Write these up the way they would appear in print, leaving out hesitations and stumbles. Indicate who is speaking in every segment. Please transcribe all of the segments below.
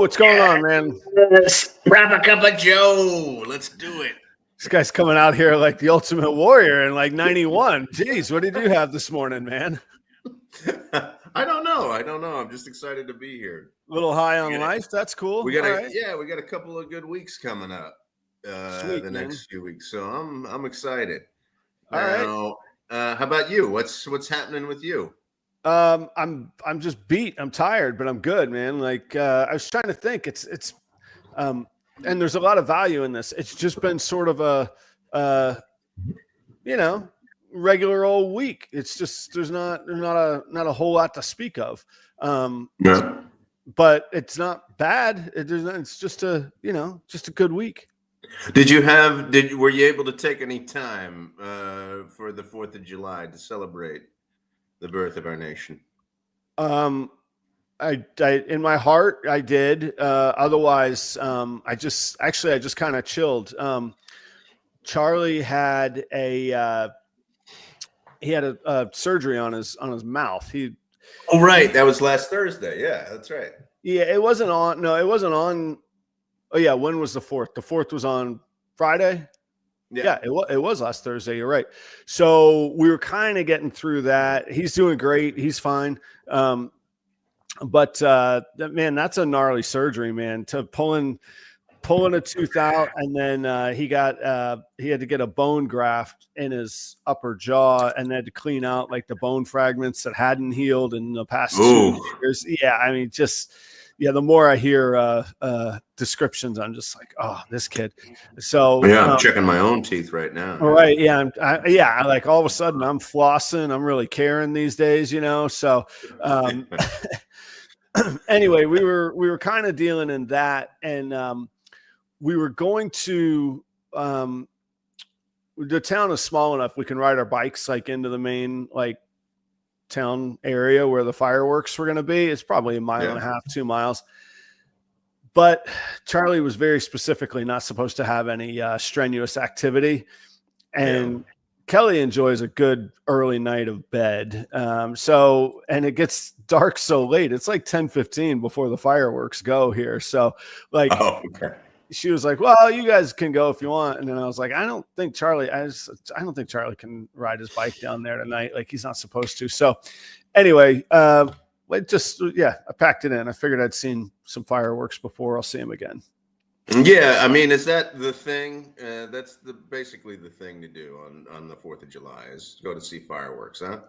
Speaker 1: what's going on, man?
Speaker 2: Let's grab a cup of Joe. Let's do it.
Speaker 1: This guy's coming out here like the Ultimate Warrior in like 91. Jeez, what did you have this morning, man?
Speaker 2: I don't know. I'm just excited to be here.
Speaker 1: A little high on life. That's cool.
Speaker 2: We got a couple of good weeks coming up.
Speaker 1: Sweet,
Speaker 2: the
Speaker 1: man.
Speaker 2: next few weeks, so I'm excited.
Speaker 1: All
Speaker 2: now,
Speaker 1: right.
Speaker 2: How about you? What's happening with you?
Speaker 1: I'm just beat. I'm tired, but I'm good, man. Like I was trying to think. And there's a lot of value in this. It's just been sort of a regular old week. It's just there's not a whole lot to speak of.
Speaker 2: Yeah.
Speaker 1: But it's not bad. It's just a good week.
Speaker 2: Were you able to take any time for the 4th of July to celebrate the birth of our nation?
Speaker 1: I in my heart I did. Otherwise, I just kind of chilled. Charlie had a surgery on his mouth.
Speaker 2: That was last Thursday. Yeah, that's right.
Speaker 1: Yeah, it wasn't on. No, it wasn't on. Oh yeah, when was the 4th? The 4th was on Friday. Yeah, it was last Thursday. You're right. So we were kind of getting through that. He's doing great. He's fine. But man, that's a gnarly surgery, man. To pulling a tooth out, and then he had to get a bone graft in his upper jaw, and had to clean out like the bone fragments that hadn't healed in the past 2 years. Yeah, I mean, the more I hear descriptions, I'm just like, oh, this kid. So
Speaker 2: I'm checking my own teeth right now.
Speaker 1: All right, yeah, like all of a sudden I'm flossing. I'm really caring these days, So anyway, we were kind of dealing in that, and we were going to. The town is small enough we can ride our bikes like into the main town area where the fireworks were going to be. It's probably a mile and a half, 2 miles. But Charlie was very specifically not supposed to have any strenuous activity. And Kelly enjoys a good early night of bed. And it gets dark so late. It's like 10:15 before the fireworks go here. So she was like, well, you guys can go if you want. And then I was like, I don't think Charlie can ride his bike down there tonight. Like he's not supposed to. So anyway, I packed it in. I figured I'd seen some fireworks before. I'll see him again.
Speaker 2: Yeah. I mean, is that the thing? That's basically the thing to do on the 4th of July is go to see fireworks, huh?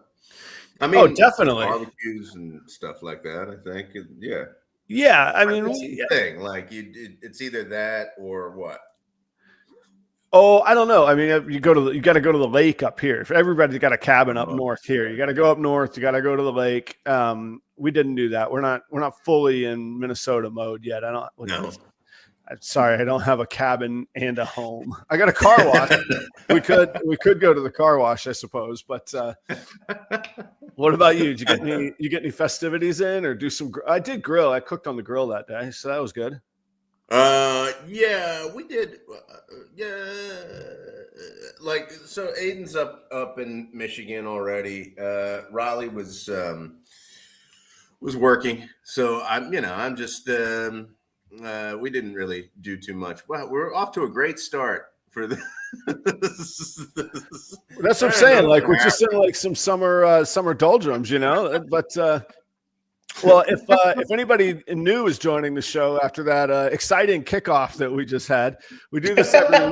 Speaker 2: I mean,
Speaker 1: definitely
Speaker 2: barbecues and stuff like that. I think. Yeah.
Speaker 1: Yeah, I mean,
Speaker 2: thing like it's either that or what?
Speaker 1: Oh, I don't know. I mean, you got to go to the lake up here. If everybody's got a cabin up north here, you got to go up north. You got to go to the lake. We didn't do that. We're not fully in Minnesota mode yet. Sorry, I don't have a cabin and a home. I got a car wash. we could go to the car wash, I suppose. But what about you? Did you get any festivities in or do some? I did grill. I cooked on the grill that day, so that was good.
Speaker 2: Yeah, we did. So Aiden's up in Michigan already. Raleigh was working, so I'm just. We didn't really do too much. Well, we're off to a great start for the.
Speaker 1: That's what I'm saying. Like we're just in like some summer doldrums, But well, if anybody new is joining the show after that exciting kickoff that we just had, we do this every.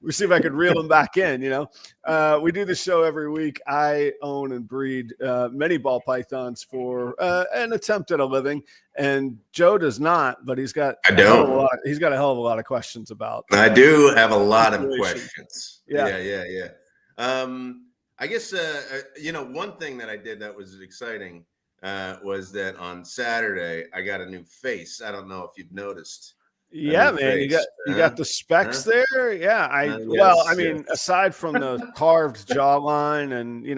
Speaker 1: We see if I could reel them back in. We do the show every week. I own and breed many ball pythons for an attempt at a living, and Joe does not. But he's got a hell of a lot of questions about.
Speaker 2: I do have a lot of questions. Yeah. I guess one thing that I did that was exciting was that on Saturday I got a new face. I don't know if you've noticed.
Speaker 1: Yeah, man, you got the specs there. Yeah, aside from the carved jawline and you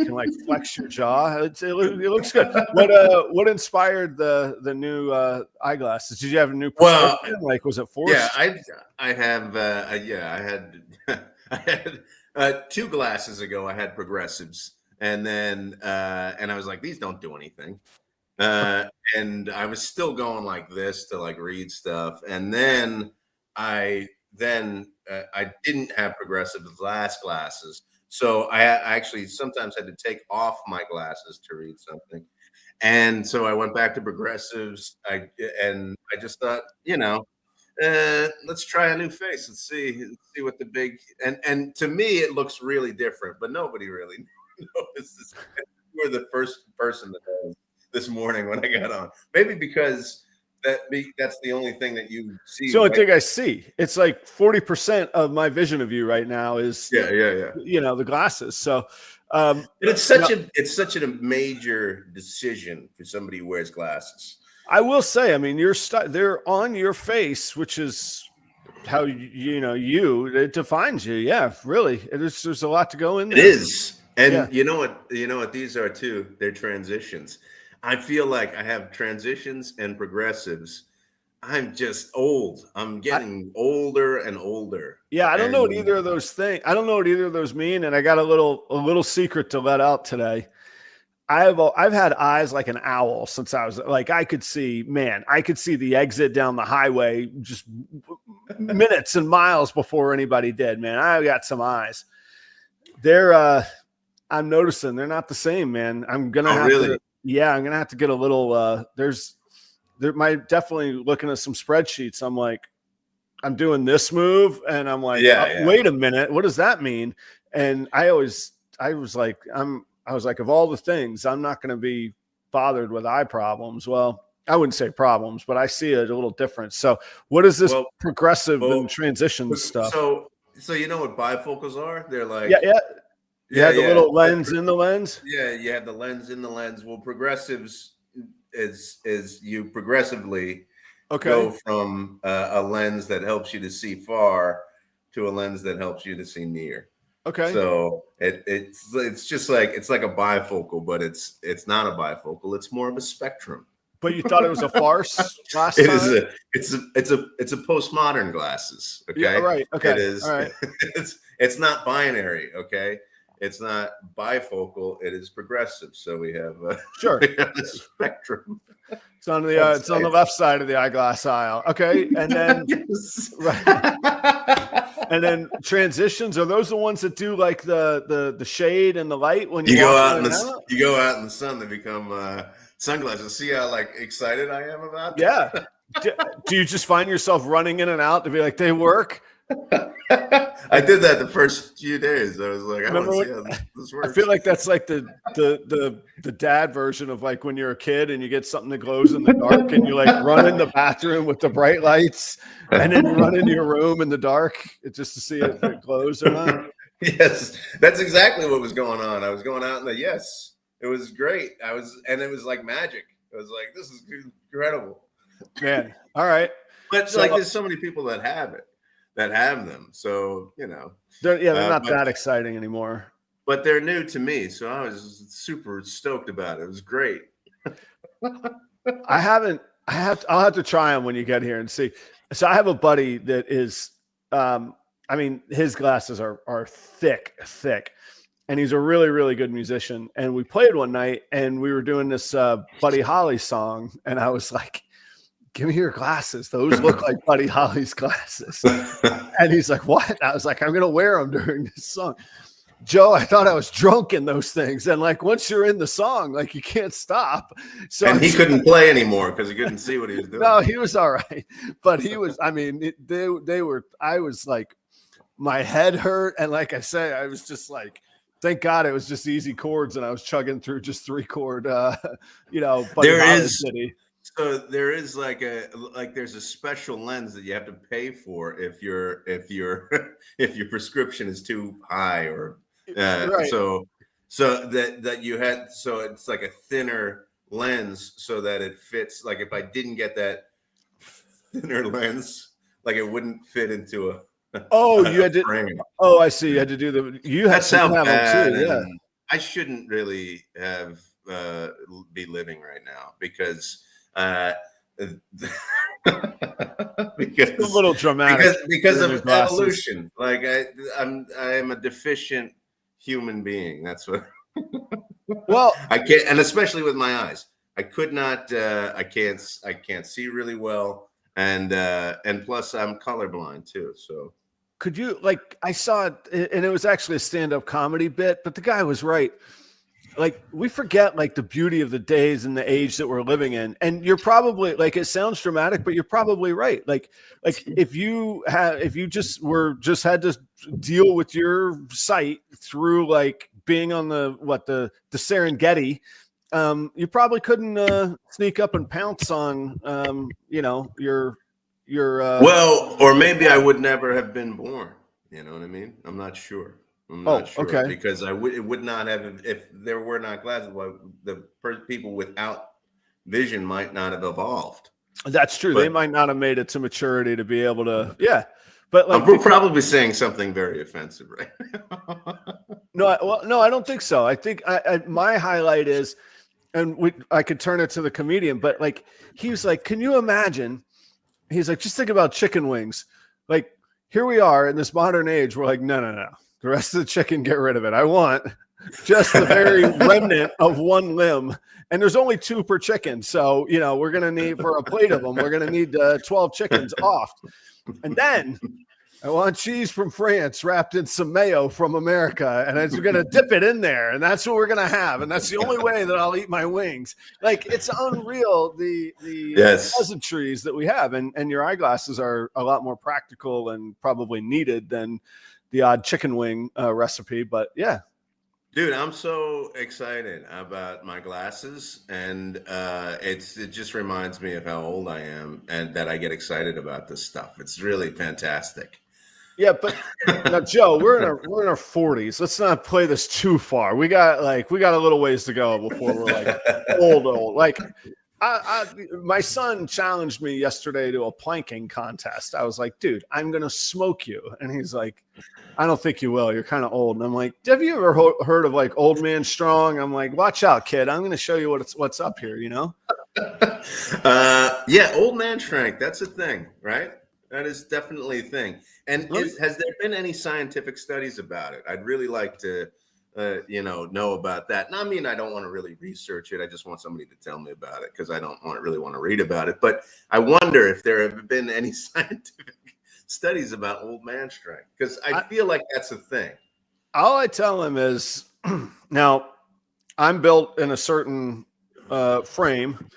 Speaker 1: can like flex your jaw. It looks good. What inspired the new eyeglasses? Did you have a new prescription? Was it forced?
Speaker 2: Yeah, I had 2 glasses ago. I had progressives, and then and I was like, these don't do anything. And I was still going like this to like read stuff, and then I I didn't have progressive glass glasses, so I actually sometimes had to take off my glasses to read something, and so I went back to progressives. I just thought, let's try a new face. Let's see what the big and to me it looks really different, but nobody really notices. You were the first person that knows this morning when I got on. Maybe because that's the only thing that you see.
Speaker 1: It's the only thing I see. It's like 40% of my vision of you right now is the glasses. So
Speaker 2: but it's such a major decision for somebody who wears glasses.
Speaker 1: I will say, I mean, they're on your face, which is how it defines you. Yeah, really. There's a lot to go in there.
Speaker 2: It is. And you know what these are too? They're transitions. I feel like I have transitions and progressives. I'm just old. I'm getting older and older.
Speaker 1: Yeah, I don't know what either of those mean. And I got a little secret to let out today. I've had eyes like an owl since I was like, I could see the exit down the highway just minutes and miles before anybody did, man. I got some eyes. I'm noticing they're not the same, man. I'm going to have to get a little, definitely looking at some spreadsheets. I'm like, I'm doing this move and I'm like, wait a minute. What does that mean? And I was like, of all the things, I'm not going to be bothered with eye problems. Well, I wouldn't say problems, but I see it a little different. So what is this progressive and transition stuff?
Speaker 2: So you know what bifocals are? They're like,
Speaker 1: you had the little lens in the lens.
Speaker 2: Yeah, you have the lens in the lens. Well, progressives is you progressively go from a lens that helps you to see far to a lens that helps you to see near.
Speaker 1: Okay.
Speaker 2: So it's just like it's like a bifocal, but it's not a bifocal. It's more of a spectrum.
Speaker 1: But you thought it was a farce last time?
Speaker 2: It's a postmodern glasses. Okay.
Speaker 1: Yeah, right. Okay.
Speaker 2: It is.
Speaker 1: All right.
Speaker 2: It's not binary. Okay. It's not bifocal. It is progressive. So we have a spectrum.
Speaker 1: It's on the left side of the eyeglass aisle. Okay, and then and then transitions, are those the ones that do like the shade and the light when you
Speaker 2: go out in the sun? They become sunglasses. See how like excited I am about that?
Speaker 1: Yeah. Do you just find yourself running in and out to be like, they work?
Speaker 2: I did that the first few days. I was like, I want to see how this works.
Speaker 1: I feel like that's like the dad version of like when you're a kid and you get something that glows in the dark and you like run in the bathroom with the bright lights and then you run into your room in the dark just to see if it glows or not.
Speaker 2: Yes, that's exactly what was going on. I was going out and it was great. And it was like magic. I was like, this is incredible.
Speaker 1: Man, all right.
Speaker 2: But there's so many people that have them. So,
Speaker 1: they're not that exciting anymore.
Speaker 2: But they're new to me. So I was super stoked about it. It was great.
Speaker 1: I'll have to try them when you get here and see. So I have a buddy that is, his glasses are thick, and he's a really, really good musician. And we played one night and we were doing this Buddy Holly song. And I was like, give me your glasses. Those look like Buddy Holly's glasses. And he's like, what? I was like, I'm going to wear them during this song. Joe, I thought I was drunk in those things. And like, once you're in the song, like you can't stop. So
Speaker 2: and he couldn't play anymore because he couldn't see what he was doing.
Speaker 1: No, he was all right. But he was, I was like, my head hurt. And like I say, I was just like, thank God it was just easy chords. And I was chugging through just 3-chord, Buddy Holly City.
Speaker 2: So there is there's a special lens that you have to pay for if your prescription is too high or
Speaker 1: right.
Speaker 2: So it's like a thinner lens so that it fits. Like if I didn't get that thinner lens, like it wouldn't fit into a
Speaker 1: you had to frame. Oh, I see. You had to do
Speaker 2: that's how bad.
Speaker 1: Too, yeah.
Speaker 2: I shouldn't really have be living right now because
Speaker 1: because a little dramatic
Speaker 2: because of evolution. Like I am a deficient human being. That's what.
Speaker 1: Well,
Speaker 2: I can't, and especially with my eyes. I could not. I can't see really well, and plus I'm colorblind too. So
Speaker 1: Could you like I saw it and it was actually a stand-up comedy bit, but the guy was right. Like we forget like the beauty of the days and the age that we're living in. And you're probably like it sounds dramatic, but you're probably right. Like if you just had to deal with your sight through like being on the Serengeti, you probably couldn't sneak up and pounce on your
Speaker 2: well, or maybe I would never have been born. You know what I mean? I'm not sure. I'm not
Speaker 1: oh,
Speaker 2: sure
Speaker 1: okay.
Speaker 2: because it would not have if there were not glasses. Well, people without vision might not have evolved.
Speaker 1: That's true. They
Speaker 2: But
Speaker 1: might not have made it to maturity to be able to, yeah. But like,
Speaker 2: I'm probably saying something very offensive, right?
Speaker 1: no, I don't think so. I think my highlight is, and I could turn it to the comedian, but like, he was like, can you imagine? He's like, just think about chicken wings. Like, here we are in this modern age. We're like, no. The rest of the chicken, get rid of it. I want just the very remnant of one limb. And there's only 2 per chicken. So, we're going to need for a plate of them, we're going to need 12 chickens off. And then I want cheese from France wrapped in some mayo from America. And we're going to dip it in there. And that's what we're going to have. And that's the only way that I'll eat my wings. Like, it's unreal, the
Speaker 2: Yes.
Speaker 1: pleasantries that we have. And your eyeglasses are a lot more practical and probably needed than the odd chicken wing recipe. But yeah.
Speaker 2: Dude, I'm so excited about my glasses, and it just reminds me of how old I am, and that I get excited about this stuff. It's really fantastic.
Speaker 1: Yeah, but now, Joe, we're in our 40s. Let's not play this too far. We got a little ways to go before we're like old. Like, my son challenged me yesterday to a planking contest. I was like, dude, I'm gonna smoke you, and he's like, I don't think you will. You're kind of old. And I'm like, have you ever heard of like old man strong? I'm like, watch out, kid. I'm going to show you what's up here,
Speaker 2: Yeah, old man strength. That's a thing, right? That is definitely a thing. And has there been any scientific studies about it? I'd really like to, know about that. And I mean, I don't want to really research it. I just want somebody to tell me about it because I don't really want to read about it. But I wonder if there have been any scientific studies about old man strength, because I feel like that's a thing.
Speaker 1: All I tell him is, now I'm built in a certain frame,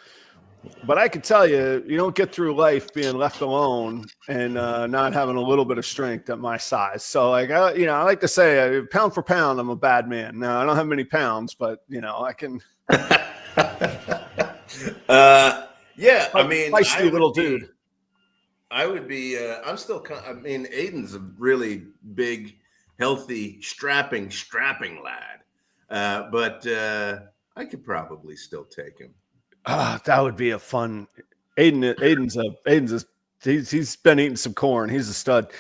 Speaker 1: but I can tell you, you don't get through life being left alone and not having a little bit of strength at my size. So like, I like to say, pound for pound, I'm a bad man. Now I don't have many pounds, but I can.
Speaker 2: Yeah, I mean,
Speaker 1: feisty little dude.
Speaker 2: I would be. I'm still. I mean, Aiden's a really big, healthy, strapping lad. But I could probably still take him.
Speaker 1: That would be a fun. Aiden's he's been eating some corn. He's a stud.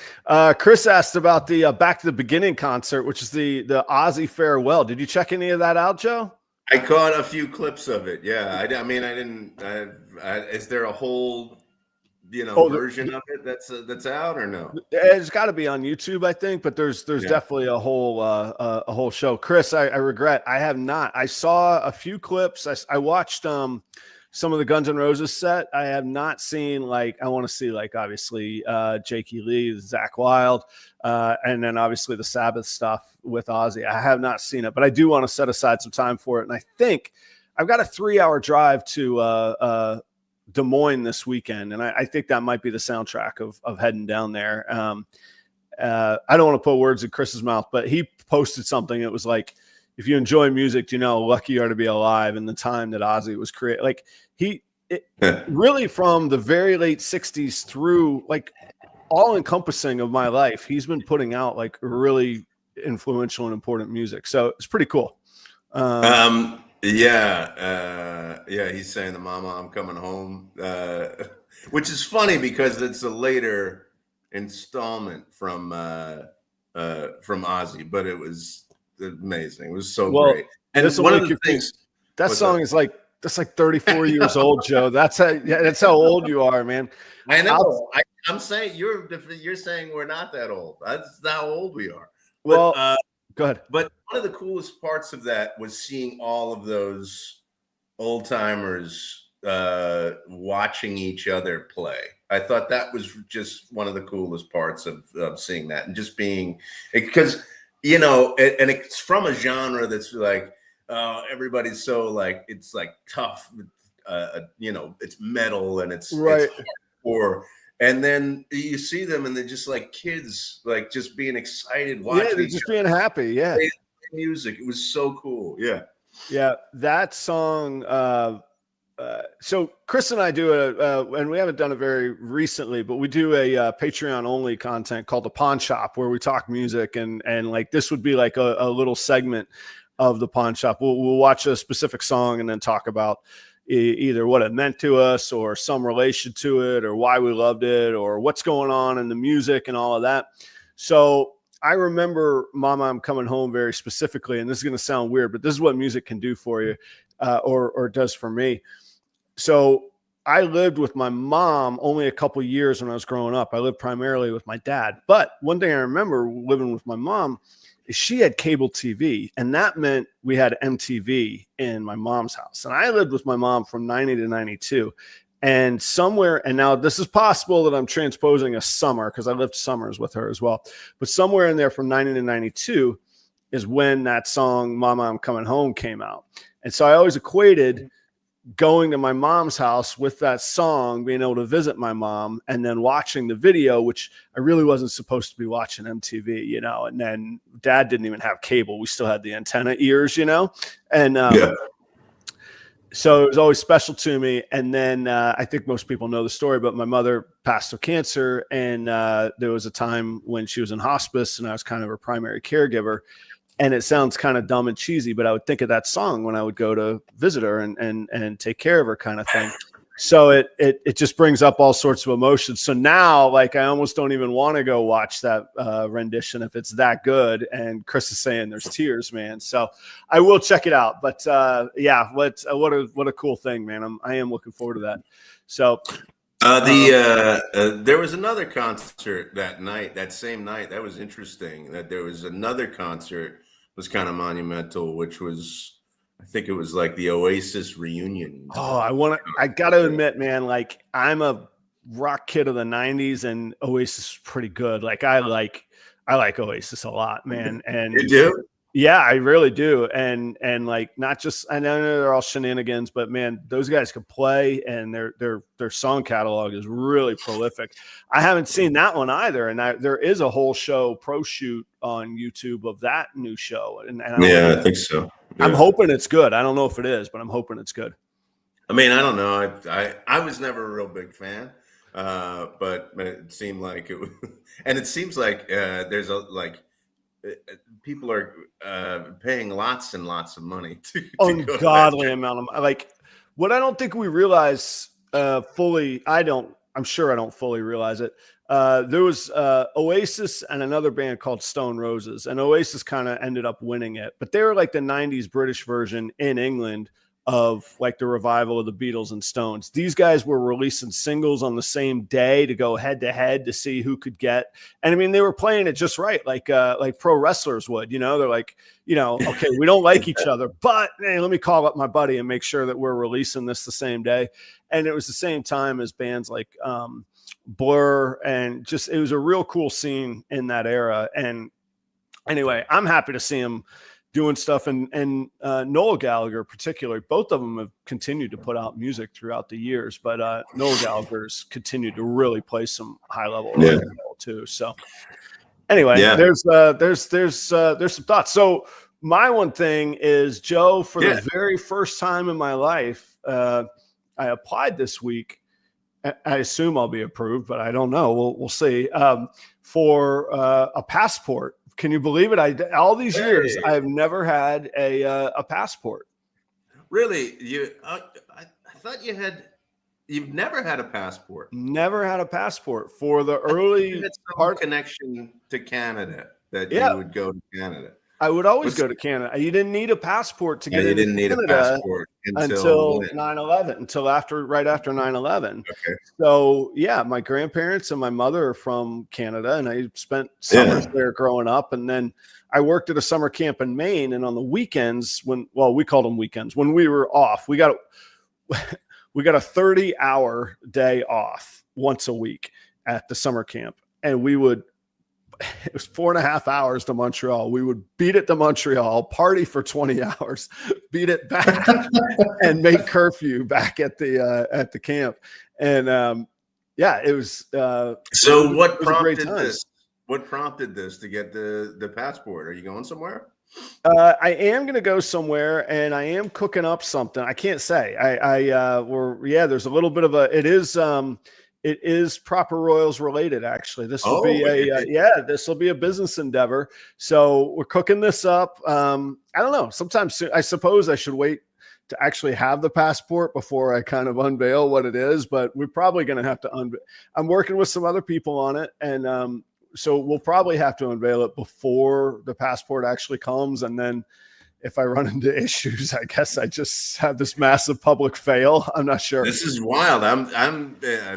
Speaker 1: Chris asked about the Back to the Beginning concert, which is the Ozzy farewell. Did you check any of that out, Joe?
Speaker 2: I caught a few clips of it. Yeah, I mean, I didn't. Is there a whole version of it that's out or no?
Speaker 1: It's got to be on YouTube, I think, but there's definitely a whole show. Chris, I regret I have not. I saw a few clips. I watched some of the Guns N' Roses set. I have not seen I want to see obviously Jakey Lee, Zach Wilde, and then obviously the Sabbath stuff with Ozzy. I have not seen it, but I do want to set aside some time for it. And I think I've got a 3-hour drive to Des Moines this weekend, and I think that might be the soundtrack of heading down there. I don't want to put words in Chris's mouth, but he posted something. It was like, if you enjoy music, lucky you are to be alive in the time that Ozzy was created. Like really from the very late 60s through all encompassing of my life, he's been putting out really influential and important music. So it's pretty cool.
Speaker 2: Yeah, he's saying the Mama, I'm coming home, which is funny because it's a later installment from Ozzy, but it was amazing. It was so great. And one of the things
Speaker 1: that song is that's 34 years old, Joe. That's how old you are, man.
Speaker 2: I know. I'm saying you're saying we're not that old. That's how old we are.
Speaker 1: Well, go ahead.
Speaker 2: But one of the coolest parts of that was seeing all of those old timers watching each other play. I thought that was just one of the coolest parts of seeing that, and just being, because you know, and it's from a genre that's like everybody's so like, it's like tough, you know, it's metal and it's
Speaker 1: Right.
Speaker 2: hardcore, and then you see them and they're just like kids, like just being excited watching
Speaker 1: they're
Speaker 2: each
Speaker 1: just
Speaker 2: other
Speaker 1: being happy. Yeah.
Speaker 2: play music. It was so cool. Yeah.
Speaker 1: Yeah. That song. So Chris and I do and we haven't done it very recently, but we do a Patreon only content called the Pawn Shop, where we talk music, and like this would be like a little segment of the Pawn Shop. We'll watch a specific song and then talk about either what it meant to us, or some relation to it, or why we loved it, or what's going on in the music and all of that. So I remember Mama, I'm Coming Home very specifically, and this is going to sound weird, but this is what music can do for you, or does for me. So I lived with my mom only a couple of years when I was growing up. I lived primarily with my dad. But one thing I remember living with my mom is she had cable TV, and that meant we had MTV in my mom's house. And I lived with my mom from 90 to 92. And somewhere, and now this is possible that I'm transposing a summer because I lived summers with her as well. But somewhere in there from 90 to 92 is when that song, Mama, I'm Coming Home, came out. And so I always equated going to my mom's house with that song, being able to visit my mom, and then watching the video, which I really wasn't supposed to be watching MTV, you know, and then Dad didn't even have cable. We still had the antenna ears, you know, and so it was always special to me. And then I think most people know the story, but my mother passed of cancer, and there was a time when she was in hospice, and I was kind of her primary caregiver. And it sounds kind of dumb and cheesy, but I would think of that song when I would go to visit her and take care of her, kind of thing. So it just brings up all sorts of emotions. So now, like, I almost don't even want to go watch that rendition if it's that good. And Chris is saying there's tears, man. So I will check it out. But yeah, what a cool thing, man. I am looking forward to that. So
Speaker 2: there was another concert that night, that same night. That was interesting. That there was another concert was kind of monumental, which was, I think it was like the Oasis reunion.
Speaker 1: Oh, I gotta admit, man, like, I'm a rock kid of the 90s, and Oasis is pretty good. Like, I like Oasis a lot, man. And
Speaker 2: you do?
Speaker 1: Yeah, I really do. And like, not just, I know they're all shenanigans, but man, those guys can play, and their song catalog is really prolific. I haven't seen that one either. And there is a whole pro shoot on YouTube of that new show. And
Speaker 2: I think so. Yeah.
Speaker 1: I'm hoping it's good. I don't know if it is, but I'm hoping it's good.
Speaker 2: I mean, I don't know. I was never a real big fan, but it seemed like it was, and it seems like there's people are paying lots and lots of money to
Speaker 1: ungodly amount of, like, what I don't think we realize fully. I'm sure I don't fully realize it. There was Oasis and another band called Stone Roses, and Oasis kind of ended up winning it, but they were like the 90s British version in England of like the revival of the Beatles and Stones. These guys were releasing singles on the same day to go head to head to see who could get. And I mean, they were playing it just right, like pro wrestlers would, you know. They're like, you know, okay, we don't like each other, but hey, let me call up my buddy and make sure that we're releasing this the same day. And it was the same time as bands like Blur, and just, it was a real cool scene in that era. And anyway, I'm happy to see him doing stuff, and Noel Gallagher particularly. Both of them have continued to put out music throughout the years, but Noel Gallagher's continued to really play some high level rock and roll too. So anyway, there's some thoughts. So my one thing is, Joe, for the very first time in my life, I applied this week. I assume I'll be approved, but I don't know. We'll see. For a passport. Can you believe it? All these years, I've never had a passport.
Speaker 2: Really? I thought you've never had a passport.
Speaker 1: Never had a passport for the early
Speaker 2: part connection to Canada, that you would go to Canada.
Speaker 1: I would always go to Canada. You didn't need a passport to get into Canada.
Speaker 2: You didn't need a passport. until
Speaker 1: 9/11, right after 9/11.
Speaker 2: Okay.
Speaker 1: So yeah, my grandparents and my mother are from Canada, and I spent summers there growing up. And then I worked at a summer camp in Maine, and on the weekends, we called them weekends, when we were off, we got a 30-hour day off once a week at the summer camp, and it was 4.5 hours to Montreal. We would beat it to Montreal, party for 20 hours, beat it back, and make curfew back at the camp. And yeah, it was.
Speaker 2: So what prompted this? What prompted this to get the passport? Are you going somewhere?
Speaker 1: I am going to go somewhere, and I am cooking up something. I can't say. There's a little bit of it is Proper Royals related, actually. This will this will be a business endeavor. So we're cooking this up. I don't know. Sometimes I suppose I should wait to actually have the passport before I kind of unveil what it is, but we're probably going to have to I'm working with some other people on it, and so we'll probably have to unveil it before the passport actually comes. And then if I run into issues, I guess I just have this massive public fail. I'm not sure.
Speaker 2: This is wild. I'm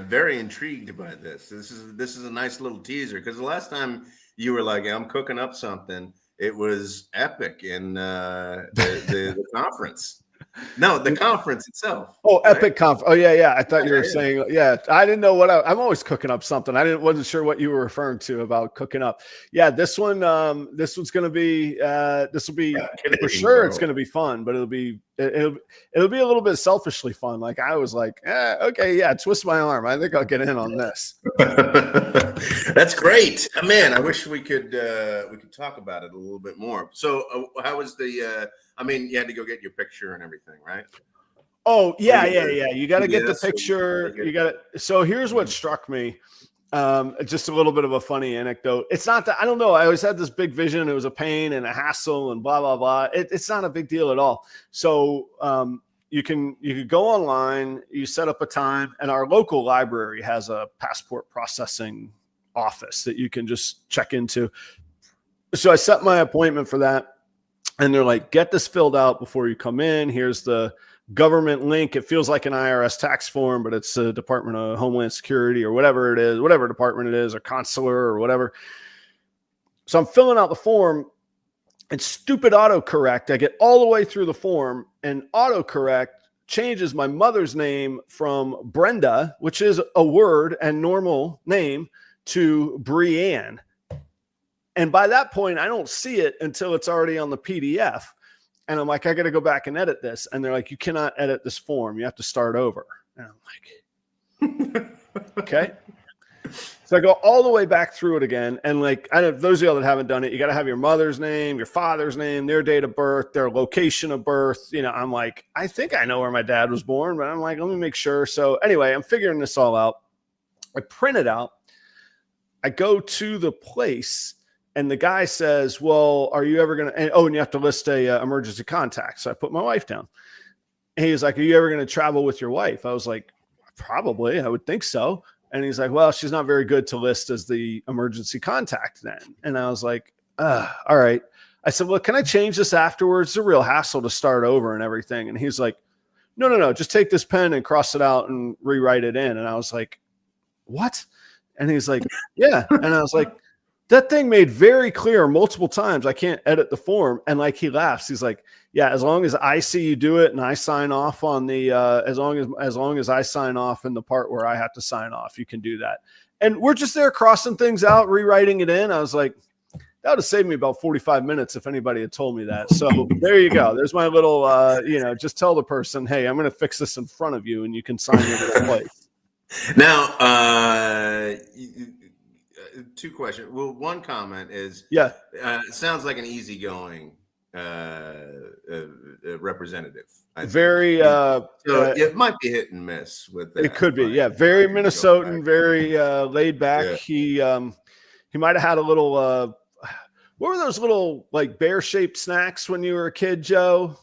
Speaker 2: very intrigued by this. This is a nice little teaser, because the last time you were like, I'm cooking up something, it was epic in the conference. No, the conference itself.
Speaker 1: Oh, right? Epic conference. Oh, yeah. I thought you were saying, I didn't know I'm always cooking up something. Wasn't sure what you were referring to about cooking up. Yeah, this one's going to be, this will be for sure. It's going to be fun, but it'll be a little bit selfishly fun. Like I was like, okay, yeah, twist my arm. I think I'll get in on this.
Speaker 2: That's great, man. I wish we could talk about it a little bit more. So, how was the? I mean, you had to go get your picture and everything, right?
Speaker 1: Oh, yeah. You got to get the picture. You got to. So here's what struck me. Just a little bit of a funny anecdote. It's not that, I don't know. I always had this big vision. It was a pain and a hassle and blah, blah, blah. It's not a big deal at all. So you can go online, you set up a time, and our local library has a passport processing office that you can just check into. So I set my appointment for that. And they're like, get this filled out before you come in. Here's the government link. It feels like an IRS tax form, but it's a Department of Homeland Security or whatever it is, whatever department it is, or consular or whatever. So I'm filling out the form, and stupid autocorrect. I get all the way through the form, and autocorrect changes my mother's name from Brenda, which is a word and normal name, to Brianne. And by that point, I don't see it until it's already on the PDF. And I'm like, I got to go back and edit this. And they're like, you cannot edit this form. You have to start over. And I'm like, okay. So I go all the way back through it again. And like, I know those of y'all that haven't done it, you got to have your mother's name, your father's name, their date of birth, their location of birth. You know, I'm like, I think I know where my dad was born, but I'm like, let me make sure. So anyway, I'm figuring this all out. I print it out. I go to the place. And the guy says, well, are you ever going to, and you have to list a emergency contact. So I put my wife down. And he's like, are you ever going to travel with your wife? I was like, probably, I would think so. And he's like, well, she's not very good to list as the emergency contact then. And I was like, all right. I said, well, can I change this afterwards? It's a real hassle to start over and everything. And he's like, no, just take this pen and cross it out and rewrite it in. And I was like, what? And he's like, yeah. And I was like, that thing made very clear multiple times I can't edit the form. And like, he laughs. He's like, yeah, as long as I see you do it and I sign off on the as long as I sign off in the part where I have to sign off, you can do that. And we're just there crossing things out, rewriting it in. I was like, that would have saved me about 45 minutes if anybody had told me that. So there you go. There's my little just tell the person, hey, I'm going to fix this in front of you and you can sign it in place.
Speaker 2: Now, two questions. Well, one comment is, it sounds like an easygoing representative.
Speaker 1: Very.
Speaker 2: So it might be hit and miss with that.
Speaker 1: It could be, very Minnesotan, very laid back. Yeah. He might have had a little. What were those little like bear shaped snacks when you were a kid, Joe?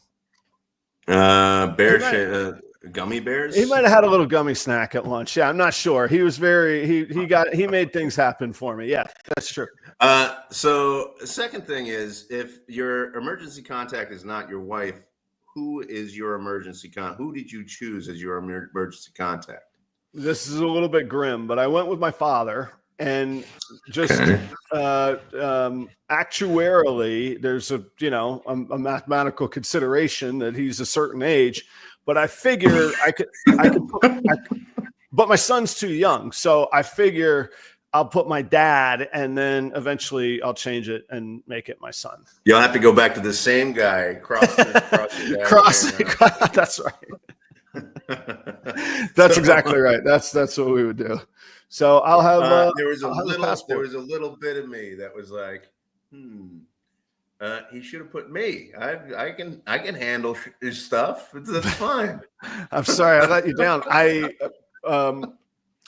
Speaker 2: Bear shaped. Gummy bears.
Speaker 1: He might have had a little gummy snack at lunch. Yeah, I'm not sure. He was he made things happen for me. Yeah, that's true.
Speaker 2: So the second thing is, if your emergency contact is not your wife, who is your emergency who did you choose as your emergency contact?
Speaker 1: This is a little bit grim, but I went with my father, and just actuarially, there's a mathematical consideration that he's a certain age, but I figure but my son's too young, so I figure I'll put my dad, and then eventually I'll change it and make it my son.
Speaker 2: You'll have to go back to the same guy. Cross
Speaker 1: That's right. That's exactly right. That's what we would do. So I'll have.
Speaker 2: There was a little bit of me that was like, he should have put me. I can handle his stuff. That's fine.
Speaker 1: I'm sorry, I let you down.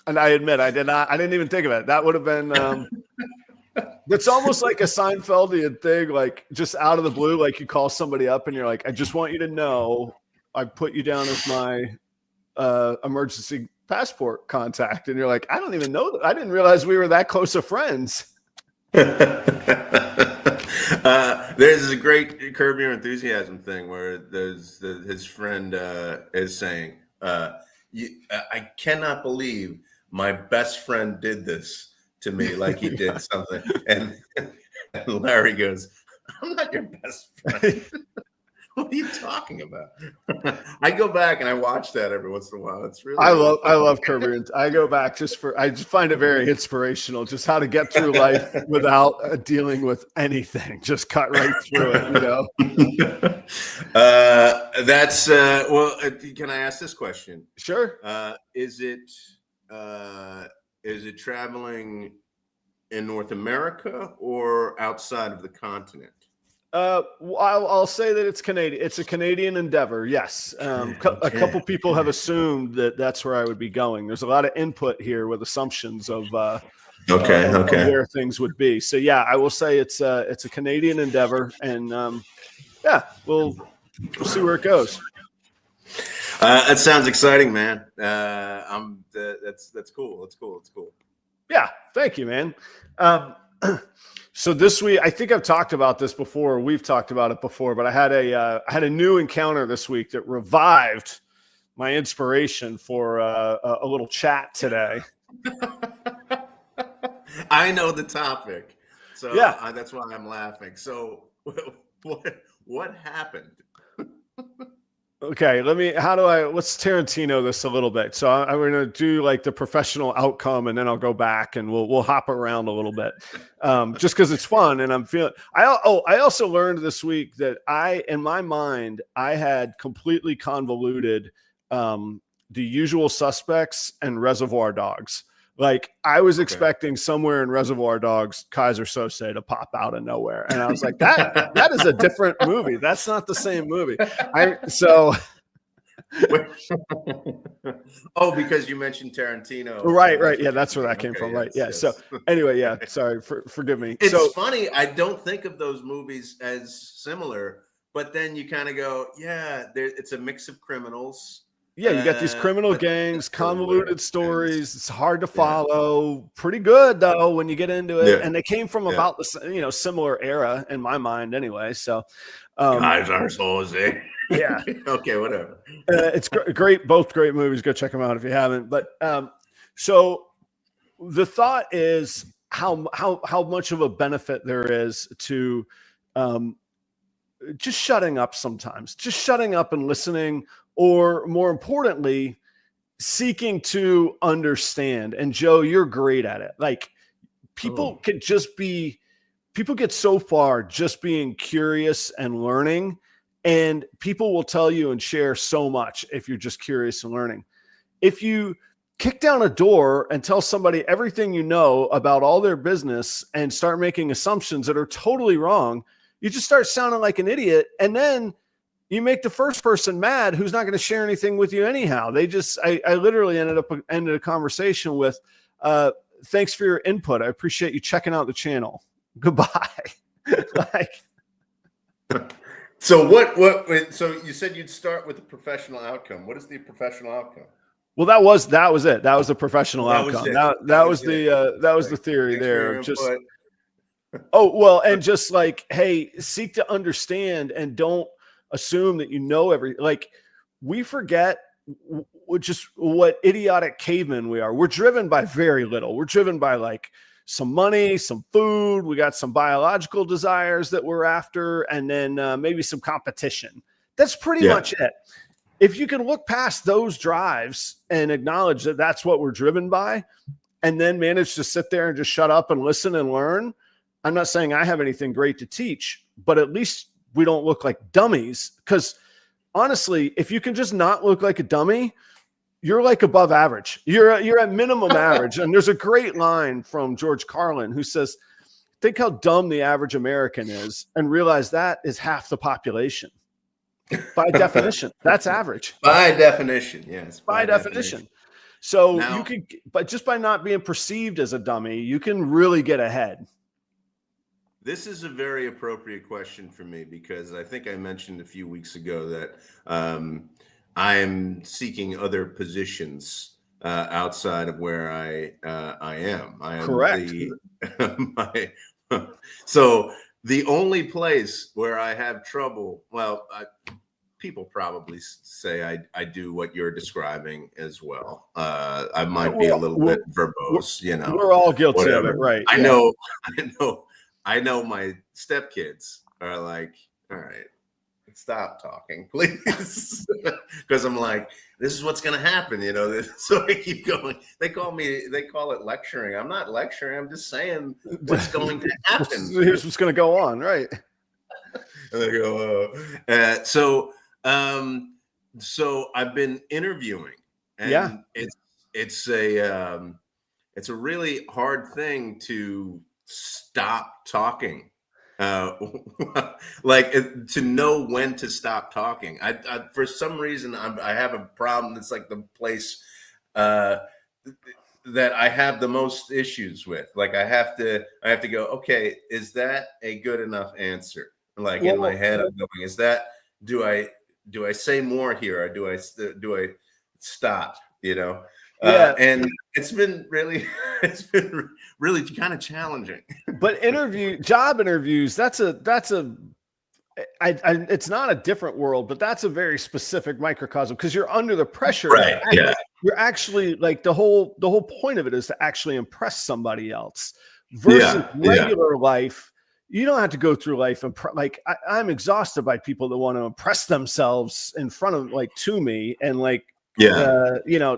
Speaker 1: And I admit I didn't even think of it. That would have been. It's almost like a Seinfeldian thing, like just out of the blue, like you call somebody up and you're like, I just want you to know I put you down as my emergency passport contact. And you're like, I don't even know that. I didn't realize we were that close of friends.
Speaker 2: There's a great Curb Your Enthusiasm thing where his friend is saying, I cannot believe my best friend did this to me, like he did something. And Larry goes, I'm not your best friend. What are you talking about? I go back and I watch that every once in a while. It's really
Speaker 1: I love Curb Your Enthusiasm. I go back I just find it very inspirational, just how to get through life without dealing with anything. Just cut right through it,
Speaker 2: That's well. Can I ask this question?
Speaker 1: Sure.
Speaker 2: Is it traveling in North America or outside of the continent?
Speaker 1: I'll say that it's Canadian. It's a Canadian endeavor. Yes. A couple people have assumed that that's where I would be going. There's a lot of input here with assumptions of where things would be. So yeah, I will say it's a Canadian endeavor, and we'll see where it goes.
Speaker 2: That sounds exciting, man. That's cool. It's cool.
Speaker 1: Yeah, thank you, man. So this week, I think I've talked about this before. We've talked about it before, but I had a new encounter this week that revived my inspiration for a little chat today.
Speaker 2: I know the topic, so yeah, that's why I'm laughing. So, what happened?
Speaker 1: Okay, let's Tarantino this a little bit. So I'm going to do like the professional outcome, and then I'll go back and we'll hop around a little bit, just because it's fun. And I'm feeling. I also learned this week that in my mind, I had completely convoluted The Usual Suspects and Reservoir Dogs. Like I was expecting somewhere in Reservoir Dogs, Kaiser Sose to pop out of nowhere. And I was like, that is a different movie. That's not the same movie.
Speaker 2: Because you mentioned Tarantino.
Speaker 1: Right. Yeah, that's where that came from. Right. Yes. So anyway, yeah, sorry, forgive me.
Speaker 2: It's funny. I don't think of those movies as similar, but then you kind of go, yeah, it's a mix of criminals.
Speaker 1: Yeah, you got these criminal gangs, convoluted stories. It's hard to follow. Yeah. Pretty good though when you get into it. Yeah. And they came from about the similar era in my mind, anyway. So,
Speaker 2: guys are Ozzy.
Speaker 1: Yeah.
Speaker 2: Okay, whatever.
Speaker 1: It's great. Both great movies. Go check them out if you haven't. But so the thought is how much of a benefit there is to just shutting up sometimes, just shutting up and listening. Or more importantly, seeking to understand. And Joe, you're great at it. Like people get so far just being curious and learning, and people will tell you and share so much if you're just curious and learning. If you kick down a door and tell somebody everything you know about all their business and start making assumptions that are totally wrong, you just start sounding like an idiot. And then you make the first person mad who's not going to share anything with you anyhow. I literally ended a conversation with, thanks for your input. I appreciate you checking out the channel. Goodbye.
Speaker 2: So so you said you'd start with the professional outcome. What is the professional outcome?
Speaker 1: Well, that was it. That was the professional outcome. That was the theory there. And just like, hey, seek to understand and don't assume that you know like we forget just what idiotic cavemen we are. We're driven by very little. We're driven by like some money, some food. We got some biological desires that we're after, and then maybe some competition. That's pretty much it. If you can look past those drives and acknowledge that that's what we're driven by, and then manage to sit there and just shut up and listen and learn. I'm not saying I have anything great to teach, but at least we don't look like dummies. Because honestly, if you can just not look like a dummy, you're like above average. You're at minimum average. And there's a great line from George Carlin who says, think how dumb the average American is and realize that is half the population. By definition, that's average.
Speaker 2: By definition, yes.
Speaker 1: By definition. So now, you can, but just by not being perceived as a dummy, you can really get ahead.
Speaker 2: This is a very appropriate question for me because I think I mentioned a few weeks ago that I'm seeking other positions outside of where I am. I am
Speaker 1: correct.
Speaker 2: So the only place where I have trouble, well, people probably say I do what you're describing as well. I might be a little bit verbose, you know.
Speaker 1: We're all guilty of it, right?
Speaker 2: I know my stepkids are like, all right, stop talking, please. Because I'm like, this is what's going to happen, you know. So I keep going. They call it lecturing. I'm not lecturing. I'm just saying what's going to happen.
Speaker 1: Here's what's going to go on, right?
Speaker 2: And they go, so I've been interviewing, and it's a really hard thing to stop talking. Like to know when to stop talking. I for some reason I have a problem. It's like the place that I have the most issues with. Like I have to go, okay, is that a good enough answer? Like in my head, I'm going, is that, do I say more here, or do I stop? You know, and it's been really kind of challenging.
Speaker 1: But job interviews, it's not a different world, but that's a very specific microcosm because you're under the pressure.
Speaker 2: Right.
Speaker 1: You're actually like the whole point of it is to actually impress somebody else versus regular life. You don't have to go through life and I'm exhausted by people that want to impress themselves in front of to me and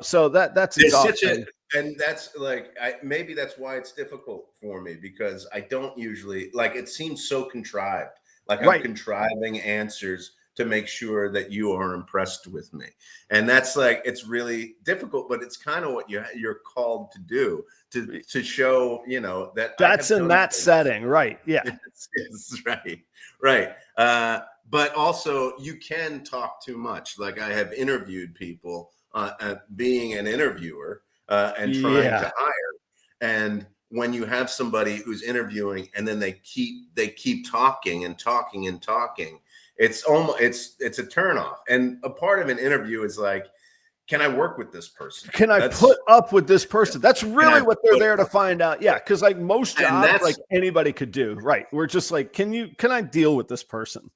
Speaker 1: so that's exhausting.
Speaker 2: And that's like, maybe that's why it's difficult for me because I don't usually it seems so contrived. Like I'm contriving answers to make sure that you are impressed with me. And that's it's really difficult, but it's kind of what you're called to do to show, that
Speaker 1: that's in that setting. Right. Yeah.
Speaker 2: Yes, right. But also you can talk too much. Like I have interviewed people being an interviewer and trying to hire. And when you have somebody who's interviewing and then they keep talking and talking and talking, it's a turnoff. And a part of an interview is like, can I work with this person?
Speaker 1: Can I put up with this person? That's really what they're there to find out. Yeah, because most jobs, anybody could do. Right. We're just like, can I deal with this person?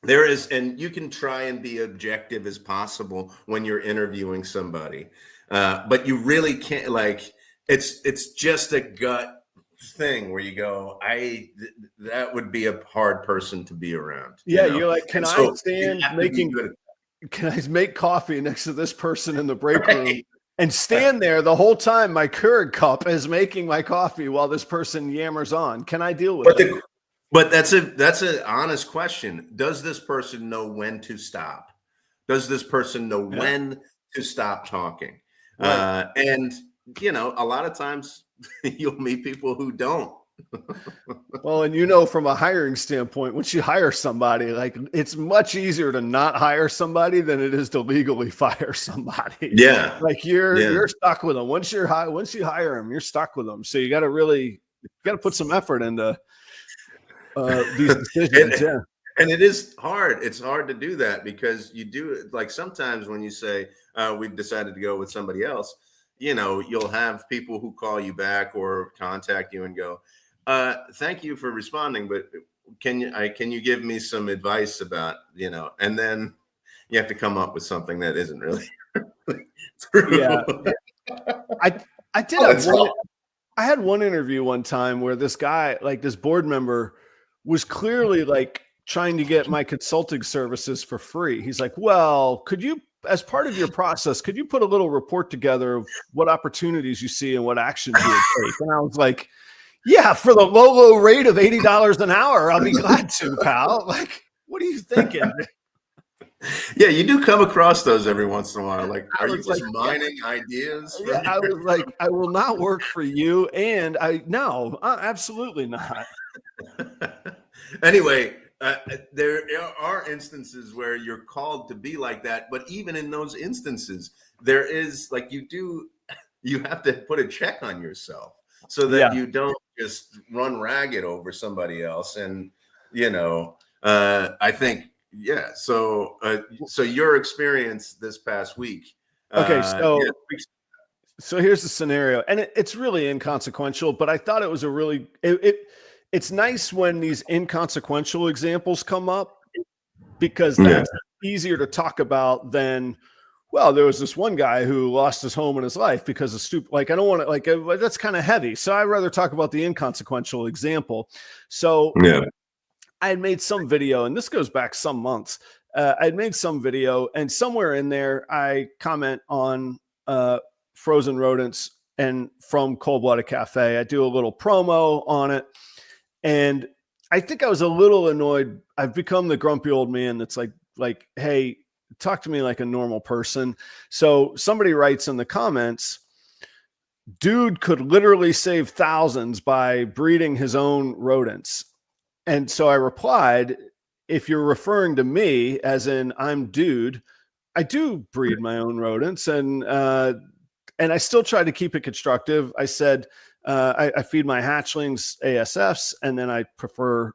Speaker 2: There is, and you can try and be objective as possible when you're interviewing somebody, but you really can't. It's just a gut thing where you go, that would be a hard person to be around.
Speaker 1: Yeah, you're like, can I make coffee next to this person in the break room and stand there the whole time my Keurig cup is making my coffee while this person yammers on? Can I deal with it?
Speaker 2: But that's an honest question. Does this person know when to stop? Does this person know when to stop talking? Right. And a lot of times you'll meet people who don't.
Speaker 1: Well, and from a hiring standpoint, once you hire somebody, it's much easier to not hire somebody than it is to legally fire somebody.
Speaker 2: Yeah.
Speaker 1: You're stuck with them. Once you hire them, you're stuck with them. So you got to put some effort into these decisions.
Speaker 2: And it is hard. It's hard to do that because you do sometimes when you say we've decided to go with somebody else, you'll have people who call you back or contact you and go, thank you for responding, but can you give me some advice about, and then you have to come up with something that isn't really true.
Speaker 1: Yeah. I did have one. I had one interview one time where this guy, like this board member, was clearly like trying to get my consulting services for free. He's like, well, could you, as part of your process, could you put a little report together of what opportunities you see and what actions you would take? And I was like, yeah, for the low rate of $80 an hour, I'll be glad to, pal. Like, what are you thinking?
Speaker 2: Yeah, you do come across those every once in a while. Like, are you just mining ideas?
Speaker 1: Yeah, I was like, I will not work for you. And no, absolutely not.
Speaker 2: Anyway, there are instances where you're called to be like that. But even in those instances, there is like you have to put a check on yourself so that you don't just run ragged over somebody else. And, I think, yeah. So your experience this past week.
Speaker 1: Okay. So here's the scenario, and it's really inconsequential, but I thought it was it's nice when these inconsequential examples come up because that's easier to talk about than, well, there was this one guy who lost his home in his life because of stupid, like, I don't want to, like, that's kind of heavy. So I'd rather talk about the inconsequential example. So I had made some video, and this goes back some months. I'd made some video, and somewhere in there, I comment on frozen rodents and from Cold Blooded Cafe. I do a little promo on it. And I think I was a little annoyed. I've become the grumpy old man that's like, hey, talk to me like a normal person. So somebody writes in the comments, dude could literally save thousands by breeding his own rodents. And so I replied, if you're referring to me as in I'm dude, I do breed my own rodents, and I still try to keep it constructive. I said, I feed my hatchlings ASFs, and then I prefer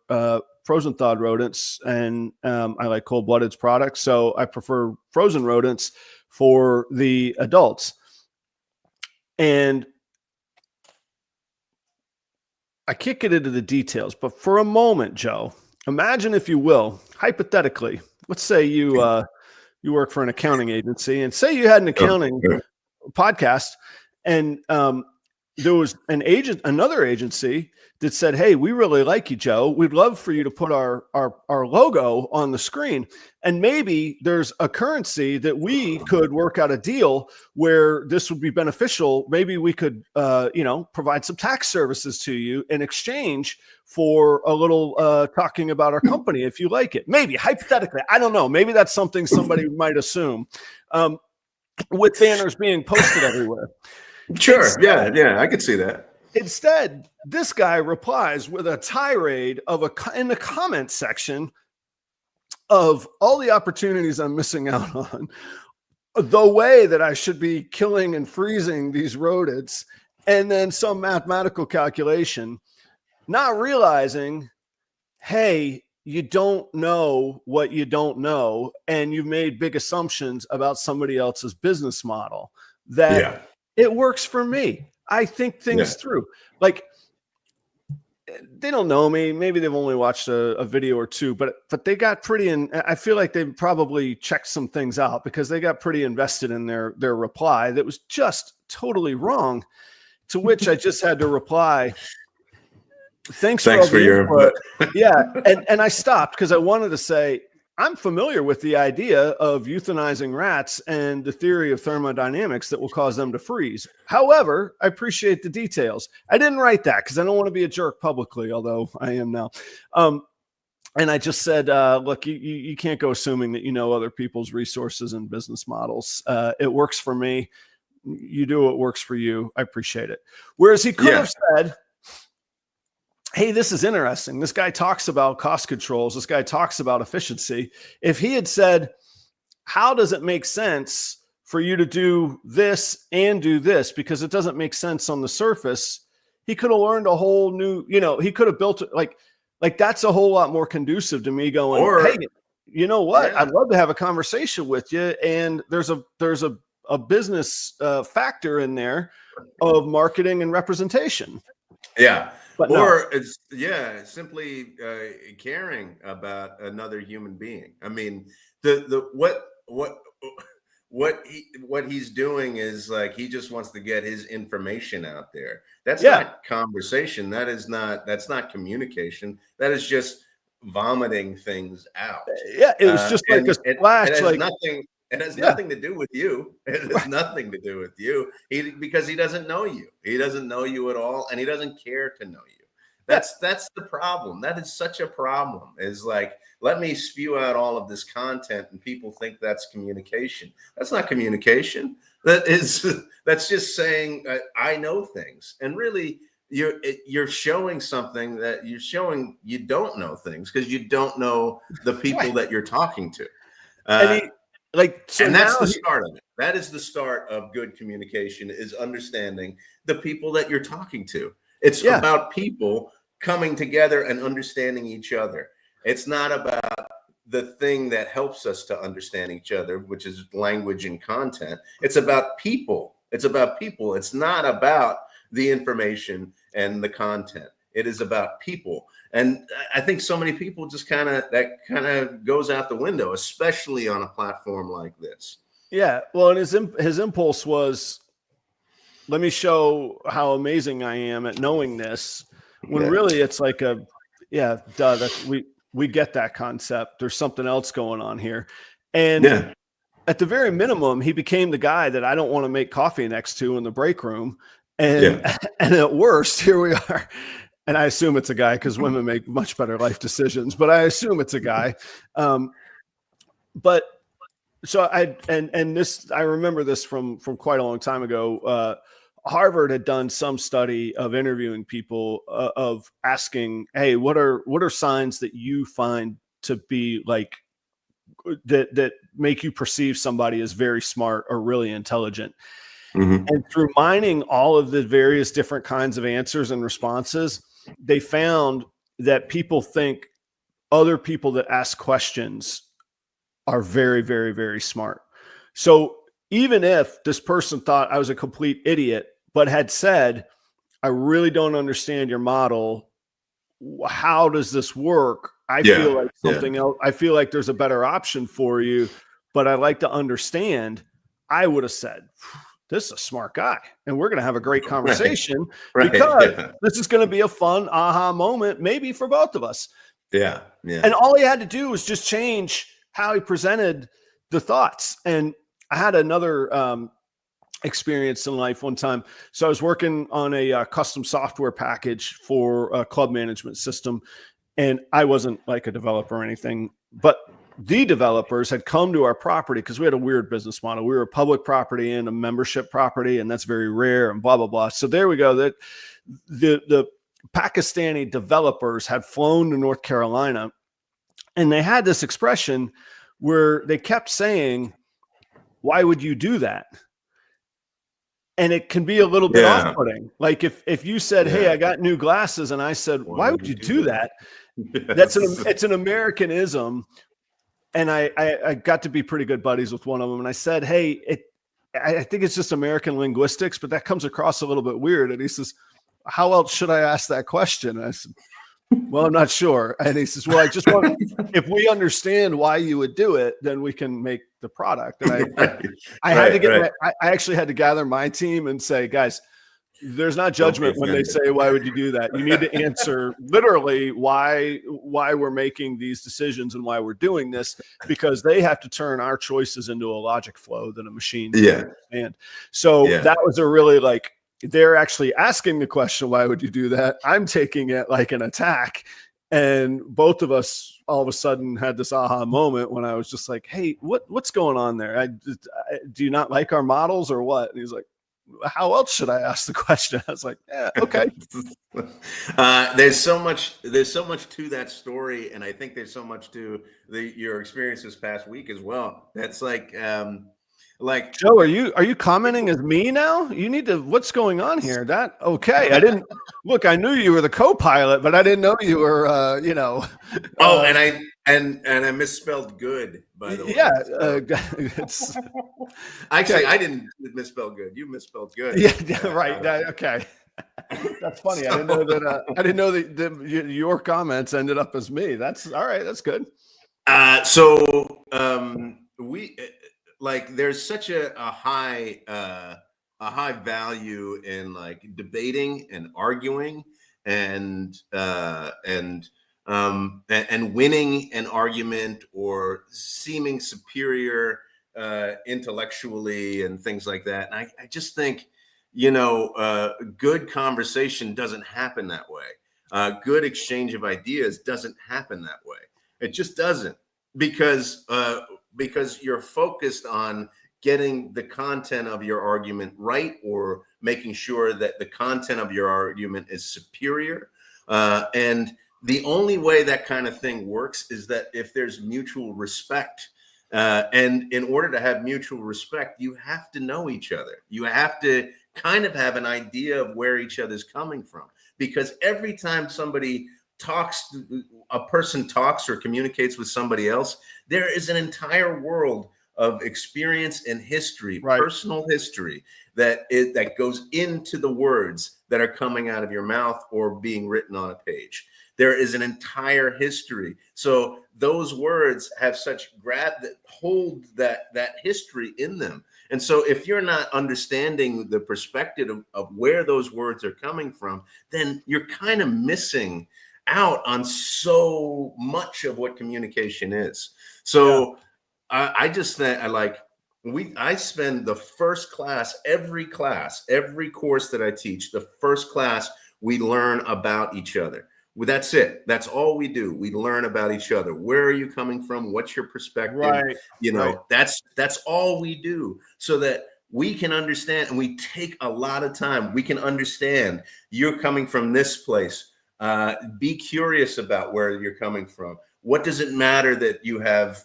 Speaker 1: frozen thawed rodents, and I like Cold Blooded's products. So I prefer frozen rodents for the adults. And I can't get into the details, but for a moment, Joe, imagine, if you will, hypothetically, let's say you work for an accounting agency, and say you had an accounting podcast, and there was another agency that said, hey, we really like you, Joe. We'd love for you to put our logo on the screen. And maybe there's a currency that we could work out a deal where this would be beneficial. Maybe we could, provide some tax services to you in exchange for a little talking about our company, if you like it. Maybe, hypothetically, I don't know. Maybe that's something somebody might assume, with banners being posted everywhere.
Speaker 2: Sure. Yeah, I could see that.
Speaker 1: Instead, this guy replies with a tirade in the comment section of all the opportunities I'm missing out on, the way that I should be killing and freezing these rodents, and then some mathematical calculation, not realizing, hey, you don't know what you don't know, and you've made big assumptions about somebody else's business model. It works for me. I think things through. Like, they don't know me. Maybe they've only watched a video or two, but they got pretty I feel like they probably checked some things out, because they got pretty invested in their reply that was just totally wrong. To which I just had to reply, thanks for your input. Yeah. And I stopped because I wanted to say, I'm familiar with the idea of euthanizing rats and the theory of thermodynamics that will cause them to freeze. However, I appreciate the details. I didn't write that because I don't want to be a jerk publicly, although I am now. And I just said, look, you can't go assuming that you know other people's resources and business models. It works for me. You do what works for you. I appreciate it. Whereas he could have said, hey, this is interesting. This guy talks about cost controls. This guy talks about efficiency. If he had said, how does it make sense for you to do this and do this? Because it doesn't make sense on the surface. He could have learned a whole new, he could have built it like that's a whole lot more conducive to me going, hey, you know what? I'd love to have a conversation with you. And there's a business factor in there of marketing and representation.
Speaker 2: Yeah.
Speaker 1: But no,
Speaker 2: Or it's simply caring about another human being. I mean, the what he's doing is like he just wants to get his information out there. That's
Speaker 1: yeah,
Speaker 2: not conversation. That's not communication. That is just vomiting things out.
Speaker 1: yeah, it was just like
Speaker 2: And
Speaker 1: a
Speaker 2: it
Speaker 1: splash,
Speaker 2: has
Speaker 1: like,
Speaker 2: nothing it has
Speaker 1: yeah,
Speaker 2: nothing to do with you. It has nothing to do with you. Because he doesn't know you. He doesn't know you at all, and he doesn't care to know you.
Speaker 1: yeah,
Speaker 2: That's the problem. That is such a problem. Is like, let me spew out all of this content, and people think that's communication. That's not communication. That's just saying I know things, and really you're showing something that you're showing you don't know things because you don't know the people
Speaker 1: right.
Speaker 2: that you're talking to.
Speaker 1: And
Speaker 2: Uh,
Speaker 1: he, like, so
Speaker 2: and that's
Speaker 1: now
Speaker 2: the
Speaker 1: he,
Speaker 2: start of it. That is the start of good communication, is understanding the people that you're talking to. It's
Speaker 1: yeah,
Speaker 2: about people coming together and understanding each other. It's not about the thing that helps us to understand each other, which is language and content. It's about people. It's about people. It's not about the information and the content. It is about people. And I think so many people just kind of goes out the window, especially on a platform like this.
Speaker 1: yeah. Well, and his impulse was, let me show how amazing I am at knowing this. When
Speaker 2: Yeah.
Speaker 1: really it's like yeah, duh, that's, we get that concept. There's something else going on here. And
Speaker 2: Yeah.
Speaker 1: at the very minimum, he became the guy that I don't want to make coffee next to in the break room. And
Speaker 2: Yeah.
Speaker 1: and at worst, here we are. And I assume it's a guy because women make much better life decisions, but I assume it's a guy. But so and this, I remember this from quite a long time ago. Harvard had done some study of interviewing people, of asking, hey, what are signs that you find to be like that make you perceive somebody as very smart or really intelligent.
Speaker 2: Mm-hmm.
Speaker 1: And through mining all of the various different kinds of answers and responses, they found that people think other people that ask questions are very, very, very smart. So even if this person thought I was a complete idiot, but had said, I really don't understand your model, how does this work? I feel
Speaker 2: Yeah.
Speaker 1: like
Speaker 2: Yeah.
Speaker 1: something else, I feel like there's a better option for you, but I'd like to understand. I would have said, this is a smart guy, and we're going to have a great
Speaker 2: Right.
Speaker 1: conversation
Speaker 2: Right.
Speaker 1: because
Speaker 2: Yeah.
Speaker 1: this is going to be a fun aha moment, maybe for both of us.
Speaker 2: Yeah. Yeah.
Speaker 1: And all he had to do was just change how he presented the thoughts. And I had another experience in life one time. So I was working on a custom software package for a club management system, and I wasn't like a developer or anything, but the developers had come to our property because we had a weird business model. We were a public property and a membership property, and that's very rare and blah, blah, blah. So there we go. That the Pakistani developers had flown to North Carolina, and they had this expression where they kept saying, why would you do that? And it can be a little bit
Speaker 2: Yeah.
Speaker 1: off-putting. Like if you said, hey,
Speaker 2: Yeah.
Speaker 1: I got new glasses, and I said, why would you do that?
Speaker 2: Yes.
Speaker 1: It's an Americanism. And I got to be pretty good buddies with one of them. And I said, hey, I think it's just American linguistics, but that comes across a little bit weird. And he says, how else should I ask that question? And I said, well, I'm not sure. And he says, well, I just want, if we understand why you would do it, then we can make the product. And I had to get I actually had to gather my team and say, guys, there's not judgment when they say, why would you do that? You need to answer literally why we're making these decisions and why we're doing this, because they have to turn our choices into a logic flow that a machine can understand. So that was a really like, they're actually asking the question, why would you do that? I'm taking it like an attack. And both of us all of a sudden had this aha moment when I was just like, hey, what's going on there? Do you not like our models or what? And he's like, how else should I ask the question? I was like, yeah, okay.
Speaker 2: There's so much to that story, and I think there's so much to your experience this past week as well. That's like
Speaker 1: Joe, are you commenting as me now? You need to. What's going on here? Okay? I didn't look. I knew you were the co-pilot, but I didn't know you were.
Speaker 2: Oh, and I misspelled good, by the way.
Speaker 1: Yeah,
Speaker 2: actually, I didn't misspell good. You misspelled good.
Speaker 1: Yeah, right. Okay. That's funny. I didn't know that. I didn't know that your comments ended up as me. That's all right. That's good.
Speaker 2: We like there's such a high value in like debating and arguing and winning an argument or seeming superior intellectually and things like that. And I just think, good conversation doesn't happen that way. Good exchange of ideas doesn't happen that way. It just doesn't, because you're focused on getting the content of your argument right, or making sure that the content of your argument is superior. And the only way that kind of thing works is that if there's mutual respect. And in order to have mutual respect, you have to know each other. You have to kind of have an idea of where each other's coming from. Because every time a person talks or communicates with somebody else, there is an entire world of experience and history,
Speaker 1: Right.
Speaker 2: personal history that goes into the words that are coming out of your mouth or being written on a page. There is an entire history. So those words have such that hold that history in them. And so if you're not understanding the perspective of where those words are coming from, then you're kind of missing out on so much of what communication is. So I just think I spend the first class, every course that I teach, the first class, we learn about each other. Well, that's it. That's all we do. We learn about each other. Where are you coming from? What's your perspective?
Speaker 1: Right. Right.
Speaker 2: That's all we do, so that we can understand, and we take a lot of time. We can understand you're coming from this place. Be curious about where you're coming from. What does it matter that you have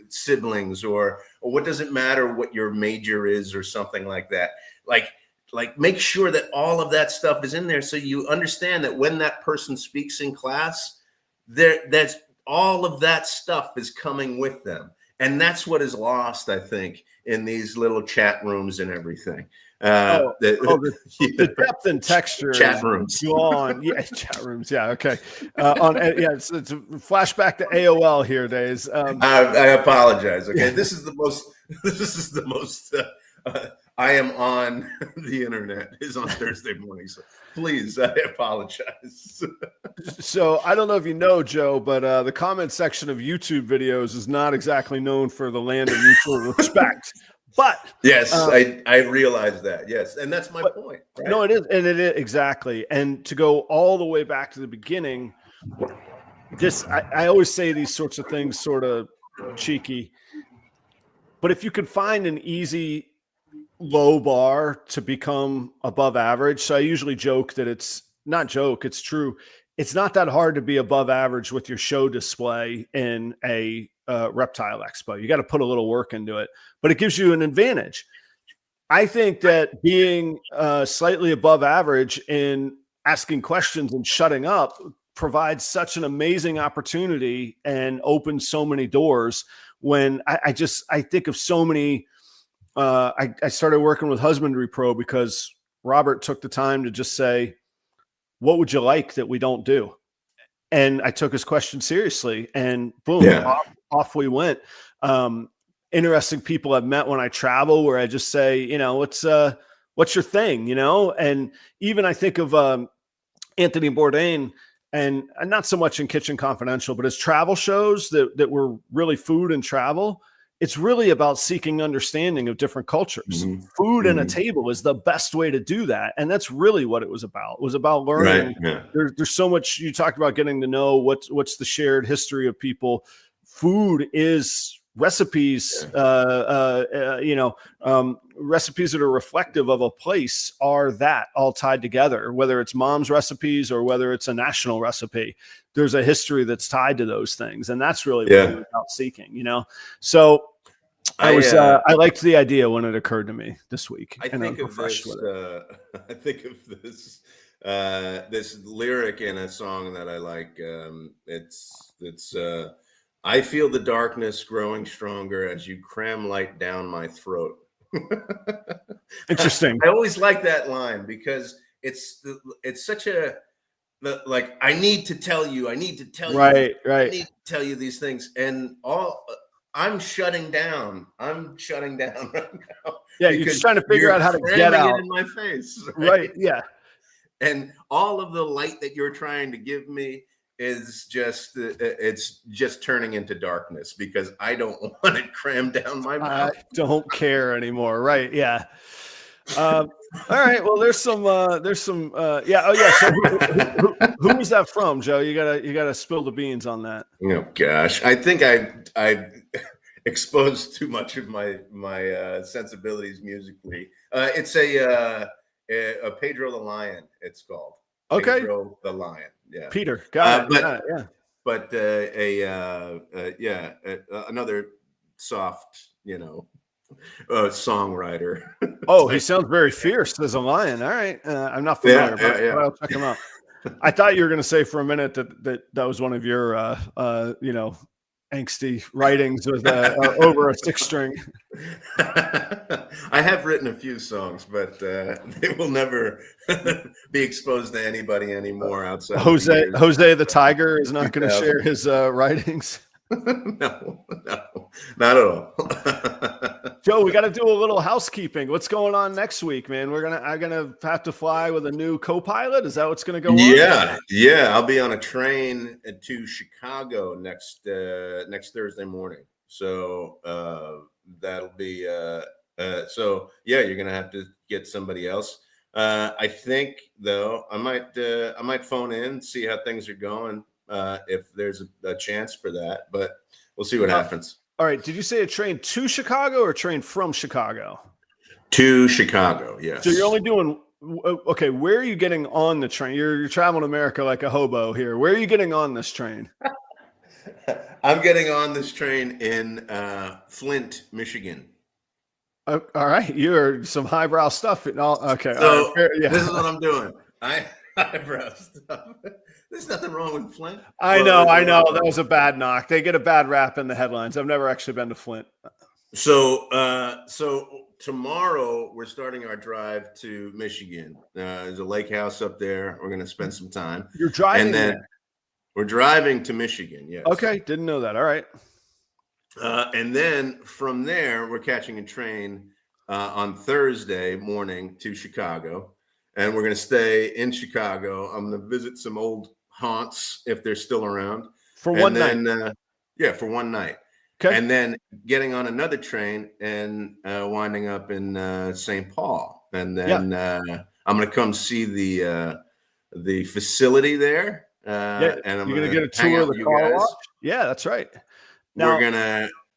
Speaker 2: siblings, or what does it matter what your major is, or something like that? Like make sure that all of that stuff is in there, so you understand that when that person speaks in class, that's all of that stuff is coming with them. And that's what is lost, I think, in these little chat rooms and everything.
Speaker 1: The depth and texture
Speaker 2: chat rooms
Speaker 1: gone. Yeah, chat rooms. Yeah, okay. It's a flashback to AOL here days.
Speaker 2: I apologize. Okay, this is the most. I am on the internet is on Thursday morning, so please, I apologize.
Speaker 1: So I don't know if you know, Joe, but the comment section of YouTube videos is not exactly known for the land of mutual respect. But
Speaker 2: yes, I realize that. Yes, and that's my point. Right?
Speaker 1: No, it is, and it is exactly. And to go all the way back to the beginning, I always say these sorts of things sort of cheeky, but if you could find an easy low bar to become above average. So I usually joke that it's true. It's not that hard to be above average with your show display in a reptile expo. You got to put a little work into it, but it gives you an advantage. I think that being slightly above average in asking questions and shutting up provides such an amazing opportunity and opens so many doors. When I think of so many, I started working with Husbandry Pro because Robert took the time to just say, what would you like that we don't do? And I took his question seriously, and boom, off we went. Interesting people I've met when I travel, where I just say, what's your thing, and even I think of Anthony Bourdain, and not so much in Kitchen Confidential, but his travel shows that were really food and travel. It's really about seeking understanding of different cultures. Mm-hmm. Food and a table is the best way to do that. And that's really what it was about. It was about learning. Right. Yeah. There's so much. You talked about getting to know what's the shared history of people. Food is recipes, recipes that are reflective of a place are that all tied together, whether it's mom's recipes or whether it's a national recipe. There's a history that's tied to those things. And that's really what we're about seeking, So I liked the idea when it occurred to me this week.
Speaker 2: I think of this this lyric in a song that I like. It's I feel the darkness growing stronger as you cram light down my throat.
Speaker 1: Interesting.
Speaker 2: I always like that line because it's such a like I need to tell you, I need to tell you these, I
Speaker 1: Right.
Speaker 2: need to tell you these things, and all I'm shutting down. I'm shutting down right now
Speaker 1: Yeah, you're just
Speaker 2: because
Speaker 1: trying to figure
Speaker 2: you're
Speaker 1: out how to get
Speaker 2: cramming it
Speaker 1: out.
Speaker 2: in my face,
Speaker 1: Right.
Speaker 2: right?
Speaker 1: Yeah.
Speaker 2: And all of the light that you're trying to give me is just it's just turning into darkness because I don't want it crammed down my
Speaker 1: I
Speaker 2: mouth.
Speaker 1: don't care anymore. Right. Yeah. All right. Well, there's some yeah. Oh yeah. So who was that from, Joe? You gotta spill the beans on that.
Speaker 2: Oh gosh, I think I exposed too much of my sensibilities musically. It's a Pedro the Lion. It's called
Speaker 1: Okay.
Speaker 2: Pedro the Lion. Yeah,
Speaker 1: Peter. Got it.
Speaker 2: but
Speaker 1: Yeah.
Speaker 2: yeah, another soft, songwriter.
Speaker 1: Oh, he
Speaker 2: type.
Speaker 1: sounds very fierce as a lion. All right. I'm not
Speaker 2: Yeah,
Speaker 1: familiar,
Speaker 2: yeah,
Speaker 1: but
Speaker 2: yeah.
Speaker 1: I'll check him out. I thought you were going to say for a minute that was one of your, angsty writings with over a 6-string.
Speaker 2: I have written a few songs, but they will never be exposed to anybody anymore outside of the years
Speaker 1: Jose the Tiger is not going to
Speaker 2: 2000.
Speaker 1: share his writings.
Speaker 2: No, not at all.
Speaker 1: Joe, we got to do a little housekeeping. What's going on next week, man? I'm gonna have to fly with a new co-pilot. Is that what's going to go on?
Speaker 2: Yeah. I'll be on a train to Chicago next Thursday morning. So that'll be so yeah. You're gonna have to get somebody else. I think though I might phone in, see how things are going. If there's a chance for that, but we'll see what happens.
Speaker 1: All right. Did you say a train to Chicago or a train from Chicago?
Speaker 2: To Chicago, yes.
Speaker 1: So you're only doing okay. Where are you getting on the train? You're traveling America like a hobo here. Where are you getting on this train?
Speaker 2: I'm getting on this train in Flint, Michigan.
Speaker 1: All right, you're some highbrow stuff. Okay,
Speaker 2: So
Speaker 1: all right, yeah.
Speaker 2: This is what I'm doing. Highbrow stuff. There's nothing wrong with Flint.
Speaker 1: I know. That was a bad knock. They get a bad rap in the headlines. I've never actually been to Flint.
Speaker 2: So tomorrow we're starting our drive to Michigan. There's a lake house up there. We're going to spend some time.
Speaker 1: You're driving,
Speaker 2: and then we're driving to Michigan. Yes.
Speaker 1: Okay, didn't know that. All right.
Speaker 2: And then from there, we're catching a train on Thursday morning to Chicago, and we're going to stay in Chicago. I'm going to visit some old haunts if they're still around
Speaker 1: for one night.
Speaker 2: Yeah, for one night. Okay. And then getting on another train and winding up in St. Paul, and then I'm going to come see the facility there. And I'm
Speaker 1: going to get a tour of the car wash. Yeah, that's right.
Speaker 2: Now,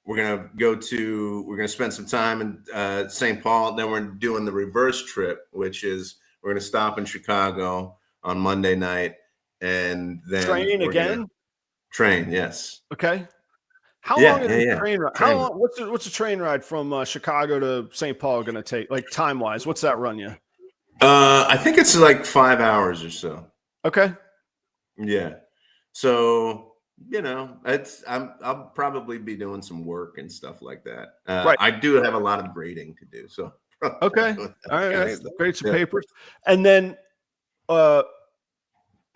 Speaker 2: we're gonna spend some time in St. Paul. Then we're doing the reverse trip, which is we're gonna stop in Chicago on Monday night, and then
Speaker 1: train again.
Speaker 2: Train, yes.
Speaker 1: Okay. How long is the train ride? How long? What's a train ride from Chicago to St. Paul going to take? Like time wise, what's that run you?
Speaker 2: I think it's like 5 hours or so.
Speaker 1: Okay.
Speaker 2: Yeah. So. I'll probably be doing some work and stuff like that. Right. I do have a lot of grading to do. So
Speaker 1: okay, all right, grade some papers, and then all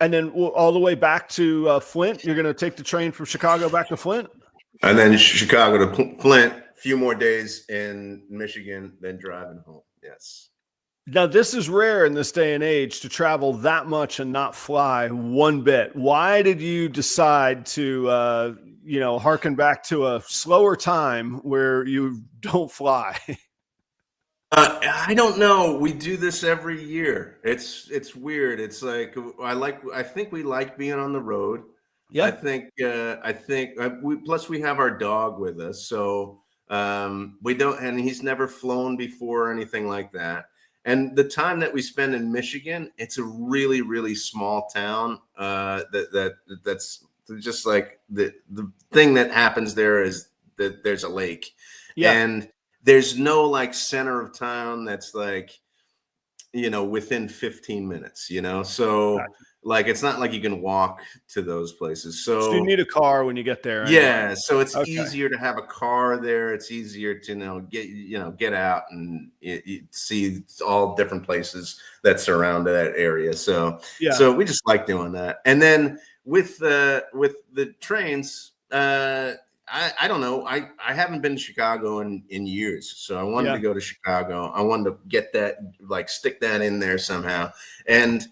Speaker 1: the way back to Flint. You're going to take the train from Chicago back to Flint,
Speaker 2: and then Chicago to Flint. A few more days in Michigan, then driving home. Yes.
Speaker 1: Now, this is rare in this day and age to travel that much and not fly one bit. Why did you decide to, harken back to a slower time where you don't fly?
Speaker 2: I don't know. We do this every year. It's weird. It's like I think we like being on the road. Yeah. I think we have our dog with us, so we don't. And he's never flown before or anything like that. And the time that we spend in Michigan, it's a really, really small town. That's just like the thing that happens there is that there's a lake, and there's no like center of town that's like, within 15 minutes. So like, it's not like you can walk to those places.
Speaker 1: So you need a car when you get there anyway.
Speaker 2: Yeah, so it's
Speaker 1: Okay.
Speaker 2: easier to have a car there. It's easier to get out and see all different places that surround that area. So we just like doing that. And then with the trains, I don't know. I haven't been to Chicago in years, so I wanted to go to Chicago. I wanted to get that, like, stick that in there somehow. And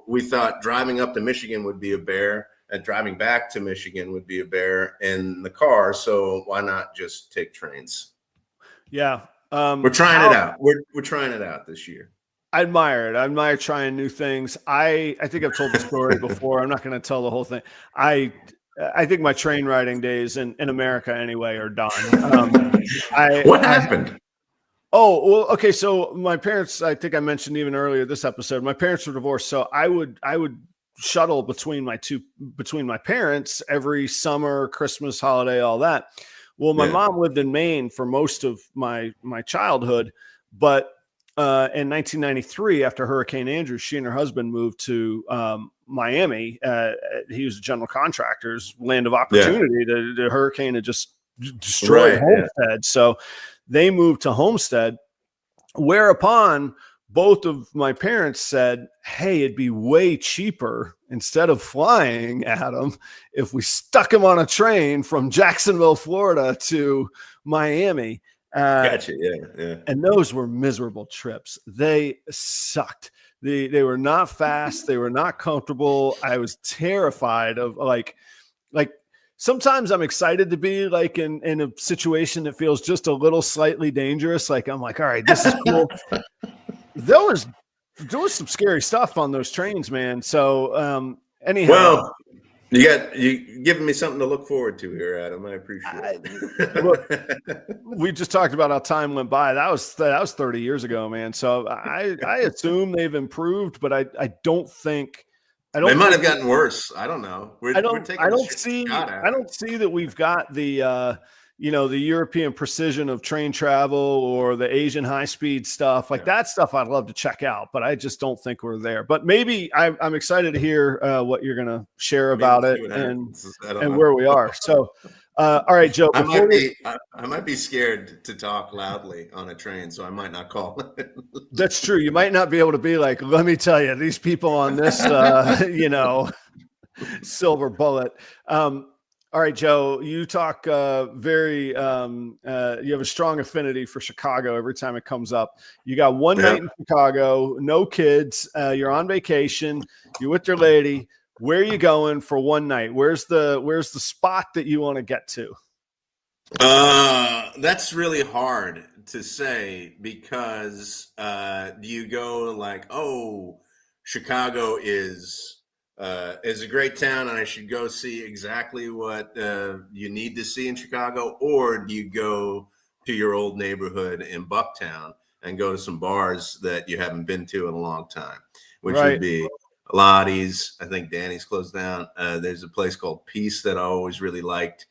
Speaker 2: we thought driving up to Michigan would be a bear, and driving back to Michigan would be a bear in the car. So why not just take trains?
Speaker 1: Yeah.
Speaker 2: We're trying it out. We're trying it out this year.
Speaker 1: I admire it. I admire trying new things. I think I've told the story before. I'm not going to tell the whole thing. I think my train riding days in America anyway are done.
Speaker 2: What happened?
Speaker 1: Okay. So my parents, I think I mentioned even earlier this episode, my parents were divorced. So I would shuttle between my parents every summer, Christmas, holiday, all that. Well, my mom lived in Maine for most of my childhood, but in 1993, after Hurricane Andrew, she and her husband moved to Miami. He was a general contractor's land of opportunity. The hurricane had just destroyed Homestead. So they moved to Homestead, whereupon both of my parents said, hey, it'd be way cheaper instead of flying, Adam, if we stuck him on a train from Jacksonville, Florida to Miami.
Speaker 2: Gotcha. Yeah.
Speaker 1: And those were miserable trips. They sucked. They were not fast. They were not comfortable. I was terrified of like sometimes I'm excited to be like in a situation that feels just a little slightly dangerous. Like I'm like, all right, this is cool. There was some scary stuff on those trains, man. So anyhow.
Speaker 2: Well, you giving me something to look forward to here, Adam. I appreciate it.
Speaker 1: Look, we just talked about how time went by. That was 30 years ago, man. So I assume they've improved, but I don't think
Speaker 2: they might have gotten worse. I don't know.
Speaker 1: I don't see that we've got the the European precision of train travel or the Asian high-speed stuff. Like that stuff I'd love to check out, but I just don't think we're there. But maybe I'm excited to hear what you're going to share about it and where we are. So, all right, Joe.
Speaker 2: I might be scared to talk loudly on a train, so I might not call it.
Speaker 1: That's true. You might not be able to be like, let me tell you, these people on this, silver bullet. All right, Joe, you talk you have a strong affinity for Chicago every time it comes up. You got one night in Chicago, no kids, you're on vacation, you're with your lady. Where are you going for one night? Where's the spot that you want to get to?
Speaker 2: That's really hard to say because you go like, oh, Chicago is a great town and I should go see exactly what you need to see in Chicago, or do you go to your old neighborhood in Bucktown and go to some bars that you haven't been to in a long time, which would be Lottie's. I think Danny's closed down. There's a place called Peace that I always really liked.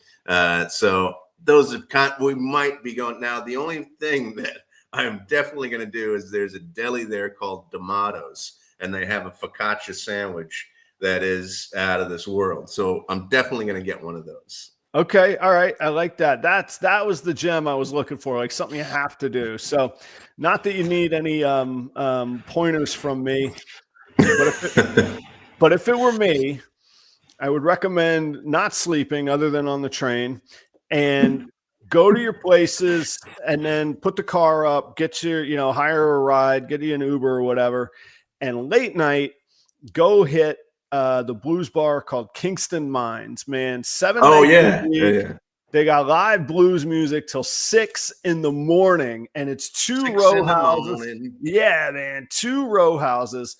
Speaker 2: So those are we might be going. Now, the only thing that I'm definitely going to do is there's a deli there called D'Amato's, and they have a focaccia sandwich that is out of this world. So I'm definitely going to get one of those.
Speaker 1: Okay. All right. I like that. That was the gem I was looking for, like something you have to do. So not that you need any pointers from me, but if it were me, I would recommend not sleeping other than on the train and go to your places and then put the car up, get your, hire a ride, get you an Uber or whatever. And late night, go hit the blues bar called Kingston Mines, man. 7 nights. They got live blues music till 6 a.m. and it's 2 row houses. Yeah, man, 2 row houses.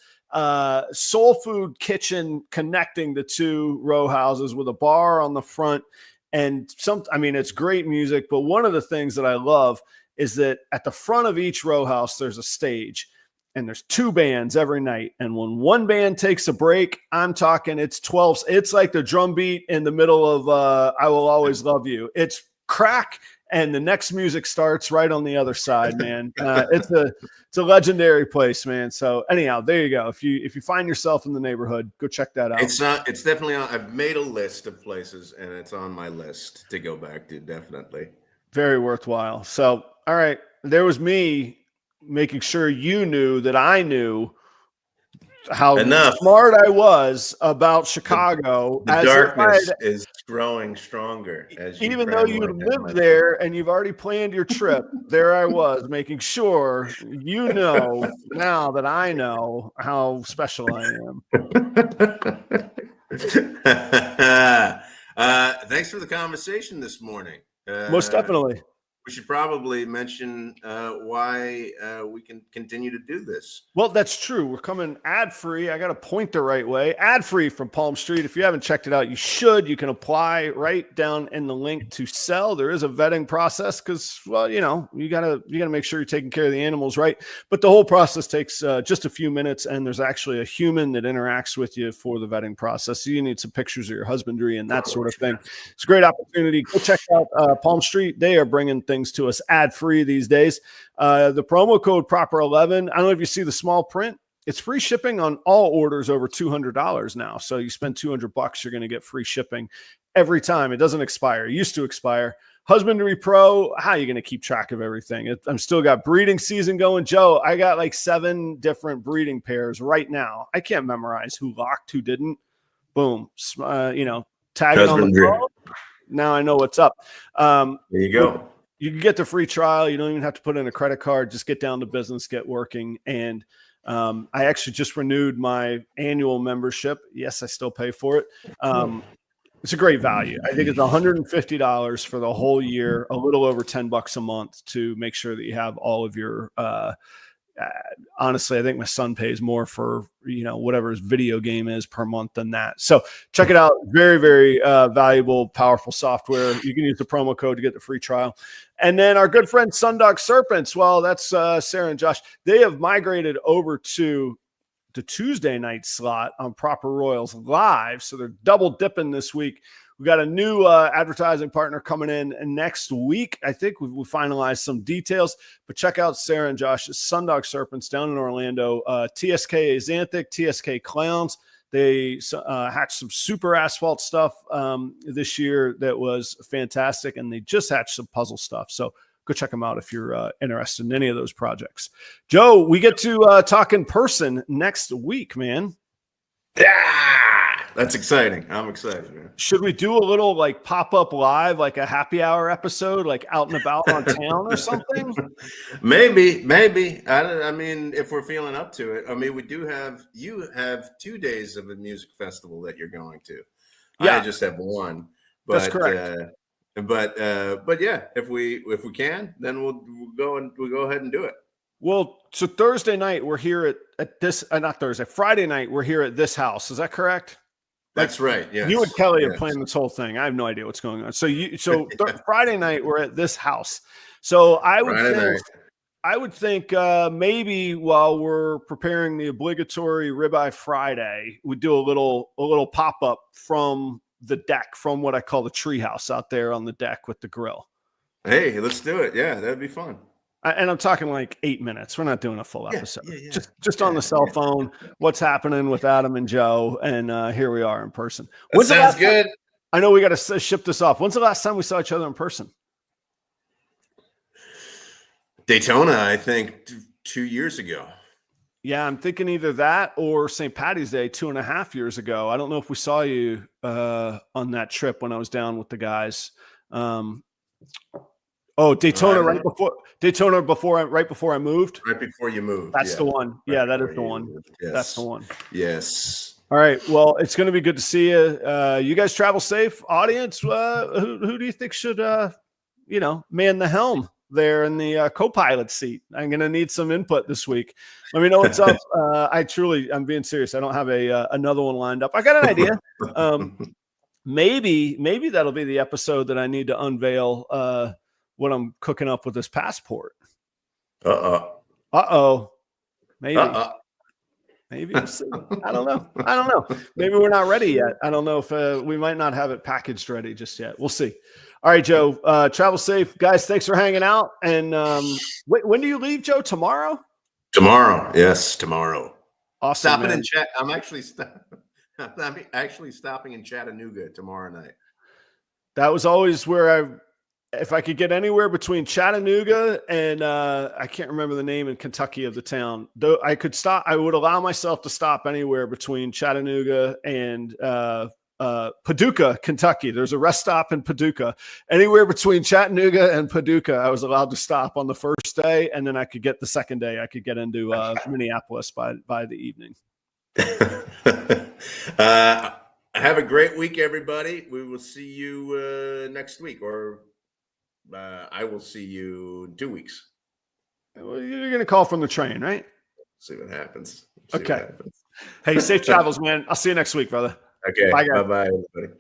Speaker 1: Soul food kitchen connecting the 2 row houses with a bar on the front. And it's great music. But one of the things that I love is that at the front of each row house, there's a stage. And there's 2 bands every night. And when one band takes a break, I'm talking it's 12. It's like the drum beat in the middle of I Will Always Love You. It's crack and the next music starts right on the other side, man. It's a legendary place, man. So anyhow, there you go. If you find yourself in the neighborhood, go check that out.
Speaker 2: It's definitely on. I've made a list of places, and it's on my list to go back to. Definitely
Speaker 1: very worthwhile. So all right, there was me making sure you knew that I knew how smart I was about Chicago.
Speaker 2: The darkness is growing stronger as you
Speaker 1: even though you live there and you've already planned your trip. There I was making sure you know now that I know how special I am.
Speaker 2: Thanks for the conversation this morning.
Speaker 1: Most definitely.
Speaker 2: We should probably mention why we can continue to do this.
Speaker 1: Well, that's true. We're coming ad-free. I got to point the right way. Ad-free from Palm Street. If you haven't checked it out, you should. You can apply right down in the link to sell. There is a vetting process because, well, you gotta make sure you're taking care of the animals right. But the whole process takes just a few minutes, and there's actually a human that interacts with you for the vetting process. So you need some pictures of your husbandry and that sort of thing. It's a great opportunity. Go check out Palm Street. They are bringing things to us ad-free these days. The promo code proper11. I don't know if you see the small print. It's free shipping on all orders over $200 now. So you spend $200, you're going to get free shipping every time. It doesn't expire. It used to expire. Husbandry Pro, how are you going to keep track of everything? I'm still got breeding season going. Joe, I got like 7 different breeding pairs right now. I can't memorize who locked, who didn't. Boom. Tag it on the phone. Now I know what's up.
Speaker 2: There you go.
Speaker 1: You can get the free trial. You don't even have to put in a credit card. Just get down to business, get working. And I actually just renewed my annual membership. Yes, I still pay for it. It's a great value. I think it's $150 for the whole year, a little over $10 a month to make sure that you have all of your honestly, I think my son pays more for, whatever his video game is per month than that. So check it out. Very, very valuable, powerful software. You can use the promo code to get the free trial. And then our good friend Sundog Serpents. Well, that's Sarah and Josh. They have migrated over to the Tuesday night slot on Proper Royals Live. So they're double dipping this week. We got a new advertising partner coming in next week. I think we finalized some details, but check out Sarah and Josh's Sundog Serpents down in Orlando. TSK Axanthic, TSK Clowns. They hatched some super asphalt stuff this year that was fantastic, and they just hatched some puzzle stuff. So go check them out if you're interested in any of those projects. Joe, we get to talk in person next week, man.
Speaker 2: Yeah. That's exciting. I'm excited, man.
Speaker 1: Should we do a little like pop-up live, like a happy hour episode, like out and about on town or something?
Speaker 2: Maybe. I mean, if we're feeling up to it. I mean, you have 2 days of a music festival that you're going to. Yeah. I just have one. But,
Speaker 1: that's correct.
Speaker 2: But yeah, if we can, then we'll go ahead and do it.
Speaker 1: Well, so Thursday night we're here at this, not Thursday, Friday night we're here at this house. Is that correct?
Speaker 2: That's right. Yeah.
Speaker 1: You and Kelly are planning this whole thing. I have no idea what's going on. So Friday night we're at this house. So I would think maybe while we're preparing the obligatory Ribeye Friday, we do a little pop up from the deck, from what I call the treehouse out there on the deck with the grill.
Speaker 2: Hey, let's do it. Yeah, that'd be fun.
Speaker 1: And I'm talking like 8 minutes. We're not doing a full episode. Just on the cell phone. What's happening with Adam and Joe? And here we are in person.
Speaker 2: That sounds good.
Speaker 1: I know we got to ship this off. When's the last time we saw each other in person?
Speaker 2: Daytona, I think 2 years ago.
Speaker 1: Yeah, I'm thinking either that or St. Patty's Day 2.5 years ago. I don't know if we saw you on that trip when I was down with the guys. Daytona right before I moved.
Speaker 2: Right before you moved.
Speaker 1: That's the one. Yeah, that is the one.
Speaker 2: Yes.
Speaker 1: That's the one.
Speaker 2: Yes.
Speaker 1: All right. Well, it's going to be good to see you. You guys travel safe. Audience, who do you think should, man the helm there in the co-pilot seat? I'm going to need some input this week. Let me know what's up. I'm being serious. I don't have another one lined up. I got an idea. Maybe that'll be the episode that I need to unveil what I'm cooking up with this passport.
Speaker 2: Maybe.
Speaker 1: Maybe we'll see. I don't know. Maybe we're not ready yet. I don't know if we might not have it packaged ready just yet. We'll see. All right, Joe. Travel safe, guys. Thanks for hanging out. And when do you leave, Joe? Tomorrow?
Speaker 2: Tomorrow, yes, tomorrow.
Speaker 1: Awesome.
Speaker 2: Stopping in chat. I'm actually stopping in Chattanooga tomorrow night.
Speaker 1: That was always where if I could get anywhere between Chattanooga and I can't remember the name in Kentucky of the town, though I could stop. I would allow myself to stop anywhere between Chattanooga and Paducah, Kentucky. There's a rest stop in Paducah. Anywhere between Chattanooga and Paducah, I was allowed to stop on the first day, and then I could get the second day. I could get into Minneapolis by the evening.
Speaker 2: Have a great week, everybody. We will see you next week, or I will see you in 2 weeks.
Speaker 1: Well, you're going to call from the train, right?
Speaker 2: See what happens.
Speaker 1: Okay. Hey, safe travels, man. I'll see you next week, brother.
Speaker 2: Okay. Bye-bye, everybody.